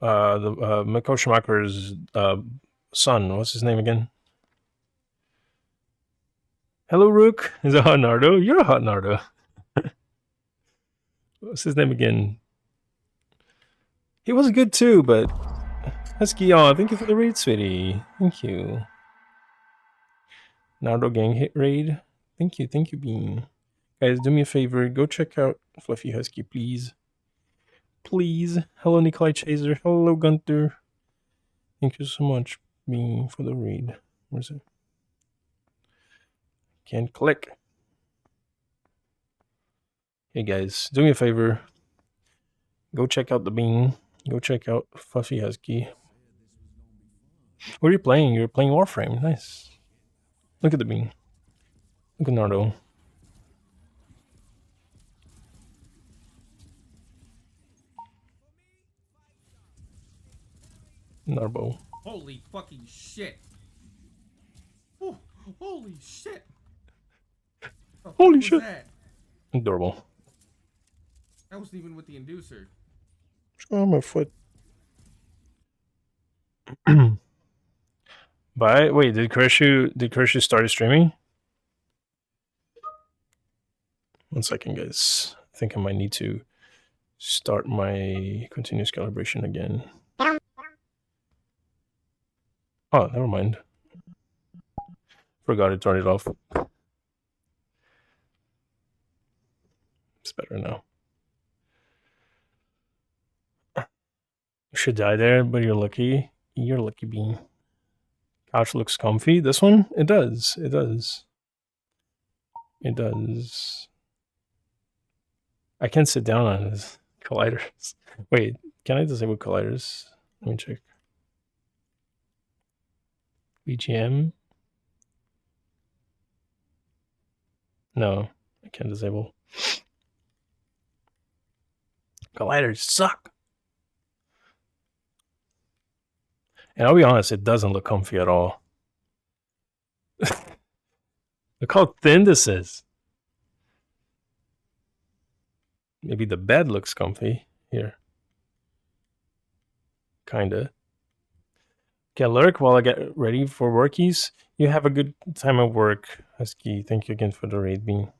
Michael Schumacher's son. What's his name again? Hello, Rook. Is it Hot Nardo? You're a Hot Nardo. What's his name again? He was good too, but Husky, thank you for the raid, sweetie. Thank you. Nardo gang hit raid. Thank you, Bean. Guys, do me a favor. Go check out Fluffy Husky, please. Please. Hello, Nikolai Chaser. Hello, Gunther. Thank you so much, Bean, for the raid. Where's it? Can't click. Hey guys, do me a favor. Go check out the Bean. Go check out Fluffy Husky. What are you playing? You're playing Warframe. Nice. Look at the Bean. Look at Nardo. Narbo. Holy fucking shit. Ooh, holy shit. Holy shit. That? Adorable. That wasn't even with the inducer. Oh, my foot. But wait, did Kershu start streaming? One second, guys. I think I might need to start my continuous calibration again. Oh, never mind. Forgot to turn it off. It's better now. You should die there, but you're lucky. You're a lucky bean. Couch looks comfy. This one? It does. It does. It does. I can't sit down on this. Colliders. Wait, can I disable colliders? Let me check. BGM? No, I can't disable. Colliders suck. And I'll be honest, it doesn't look comfy at all. Look how thin this is. Maybe the bed looks comfy. Here. Kinda. Okay, Lurk, while I get ready for workies, you have a good time at work, Husky. Thank you again for the raid bean.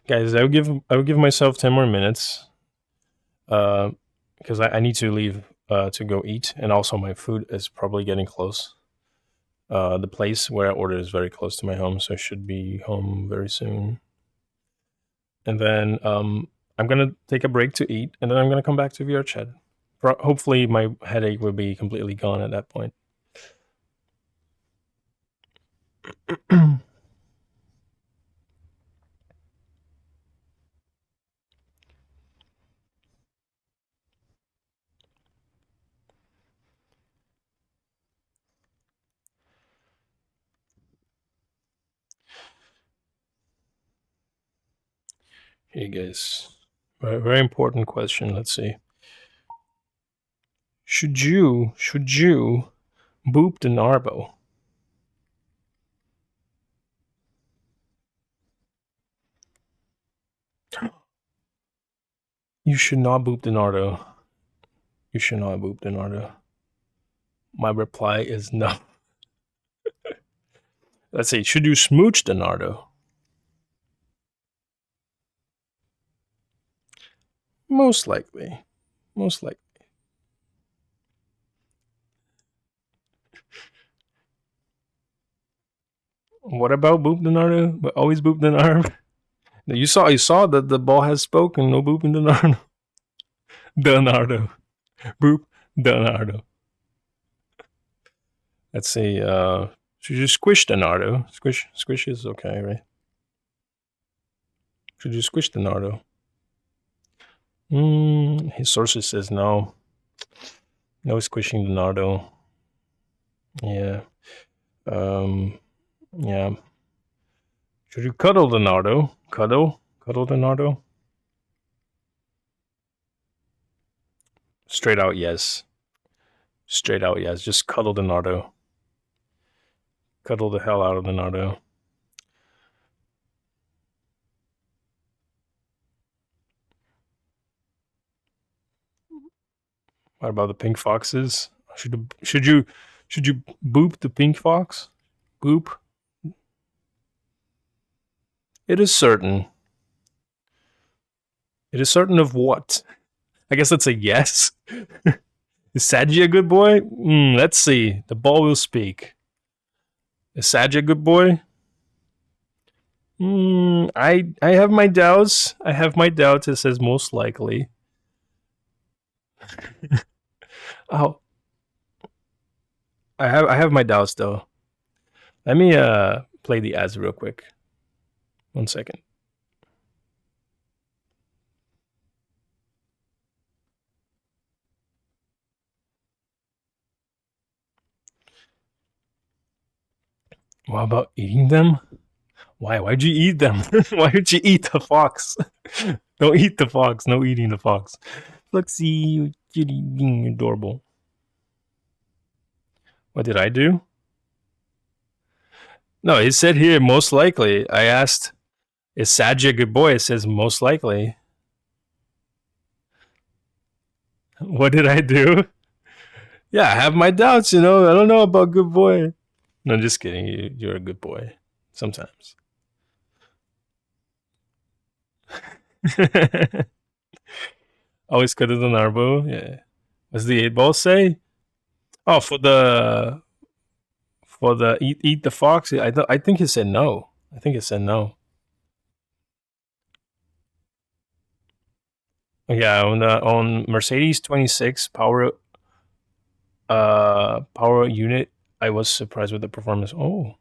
Guys, I would give myself 10 more minutes. Because I need to leave to go eat, and also my food is probably getting close. The place where I ordered is very close to my home, so I should be home very soon. And then I'm gonna take a break to eat, and then I'm gonna come back to VR chat. Hopefully my headache will be completely gone at that point. Hey guys, very important question. Let's see. Should you boop the Narbo? You should not boop the Nardo. You should not boop the Nardo. My reply is no. Let's see. Should you smooch the Nardo? Most likely. Most likely. What about boop the Nardo? But always boop the Nardo. You saw that the ball has spoken. No booping the Nardo. The Nardo. Boop the Nardo. Let's see. Should you squish the Nardo? Squish is okay, right? Should you squish the Nardo? His sources says no. No squishing the Nardo. Yeah. Yeah. Should you cuddle the Nardo? Cuddle the Nardo? Straight out, yes. Straight out, yes. Just cuddle the Nardo. Cuddle the hell out of the Nardo. What about the pink foxes? Should you boop the pink fox? Boop. It is certain. It is certain of what? I guess that's a yes. Is Saji a good boy? Let's see. The ball will speak. Is Saji a good boy? I have my doubts. I have my doubts. It says most likely. Oh, I have my doubts though. Let me play the ads real quick. 1 second. What about eating them? Why? Why'd you eat them? Why did you eat the fox? Don't eat the fox. No eating the fox. Fluxy, you're being adorable. What did I do? No, it said here most likely. I asked, is Saji a good boy? It says most likely. What did I do? Yeah, I have my doubts, I don't know about good boy. No, just kidding. You're a good boy. Sometimes. Always cut it on Arbo. Yeah. What's the 8-ball say? Oh, for the eat the fox. I think he said no. I think he said no. Yeah, on Mercedes 26 power unit, I was surprised with the performance. Oh,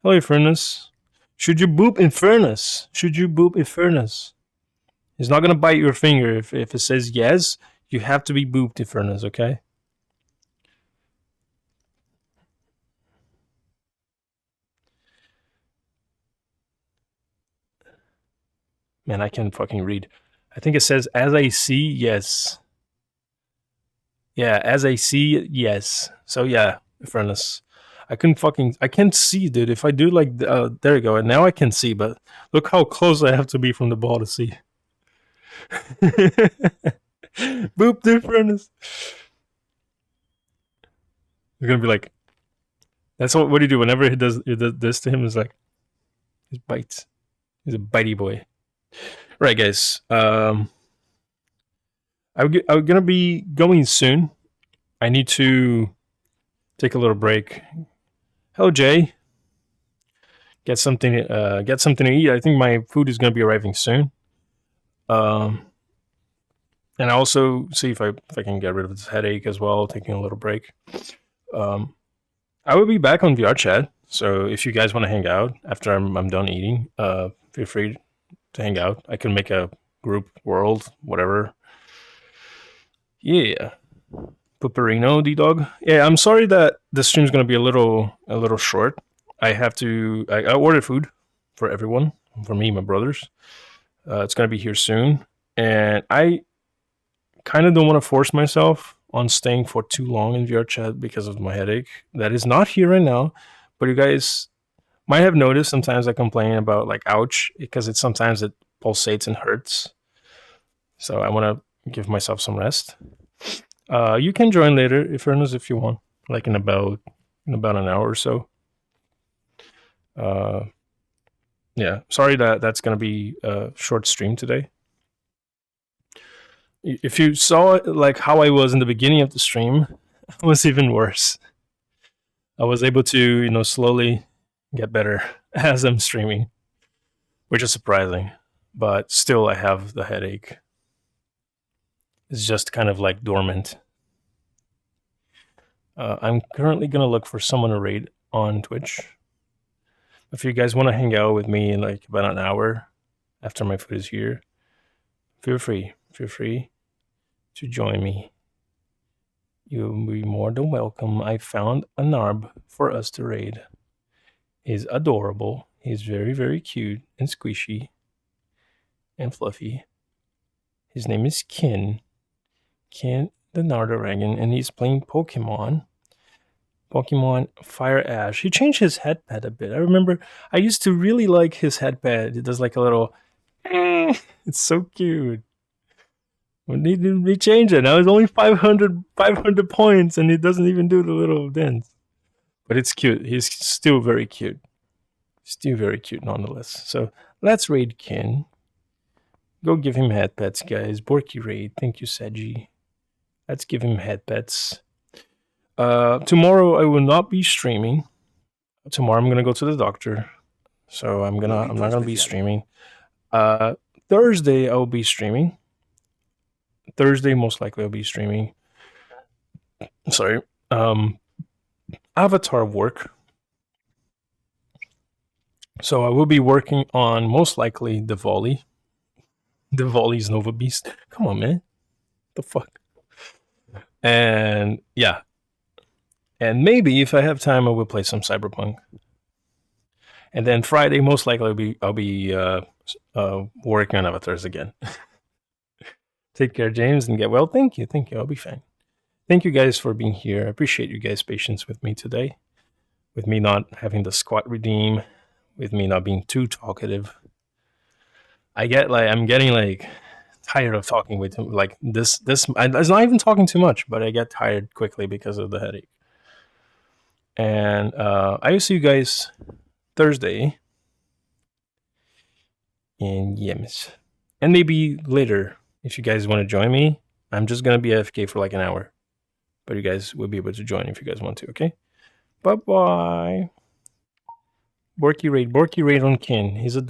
hello, Furnace. Should you boop in Furnace? Should you boop in Furnace? It's not gonna bite your finger if it says yes. You have to be booped in Furnace, okay? Man, I can't fucking read. I think it says as I see, yes. Yeah, as I see, yes. So yeah, Furnace. I can't see, dude. If I do like, there you go. And now I can see, but look how close I have to be from the ball to see. Boop the Furnace. You're gonna be like, that's what do you do whenever he does this to him? Is like, he bites. He's a bitey boy. Right, guys. I'm gonna be going soon. I need to take a little break. Hello, Jay. Get something to eat. I think my food is gonna be arriving soon. And I also see if I can get rid of this headache as well. Taking a little break. I will be back on VR chat. So if you guys want to hang out after I'm done eating, feel free to hang out. I can make a group world, whatever. Yeah. Pupperino, D-Dog. Yeah, I'm sorry that the stream's gonna be a little short. I ordered food for everyone, for me and my brothers. It's gonna be here soon, and I kind of don't want to force myself on staying for too long in VR chat because of my headache. That is not here right now, but you guys might have noticed sometimes I complain about like ouch because sometimes it pulsates and hurts. So I want to give myself some rest. You can join later if you want, like in about an hour or so. Yeah, sorry that's gonna be a short stream today. If you saw like how I was in the beginning of the stream, it was even worse. I was able to, slowly get better as I'm streaming, which is surprising. But still, I have the headache. It's just kind of like dormant. I'm currently gonna look for someone to raid on Twitch. If you guys want to hang out with me in like about an hour after my food is here, feel free to join me. You'll be more than welcome. I found a Narb for us to raid. He's adorable. He's very, very cute and squishy and fluffy. His name is Kin the Nardoragon, and he's playing Pokemon Fire Ash. He changed his headpad a bit. I remember I used to really like his headpad. It does like a little it's so cute. We changed it. Now it's only 500 points and it doesn't even do the little dance. But it's cute. He's still very cute. Still very cute nonetheless. So let's raid Kin. Go give him head pets, guys. Borky raid. Thank you, Seji. Let's give him head pets. Tomorrow I will not be streaming. Tomorrow I'm gonna go to the doctor. So I'm not gonna be streaming. Thursday I will be streaming. Thursday most likely I'll be streaming. Sorry. Avatar work. So I will be working on most likely Diwali's Nova Beast. Come on, man. The fuck? And yeah. And maybe if I have time, I will play some Cyberpunk. And then Friday, most likely I'll be working on Avatars again. Take care, James, and get well. Thank you. I'll be fine. Thank you guys for being here. I appreciate you guys' patience with me today. With me not having the squat redeem. With me not being too talkative. I'm getting tired of talking with him. Like this I was not even talking too much, but I get tired quickly because of the headache. And I will see you guys Thursday. And yes. And maybe later, if you guys want to join me. I'm just going to be AFK for like an hour. But you guys will be able to join if you guys want to, okay? Bye-bye. Borky raid on Kin. He's adorable.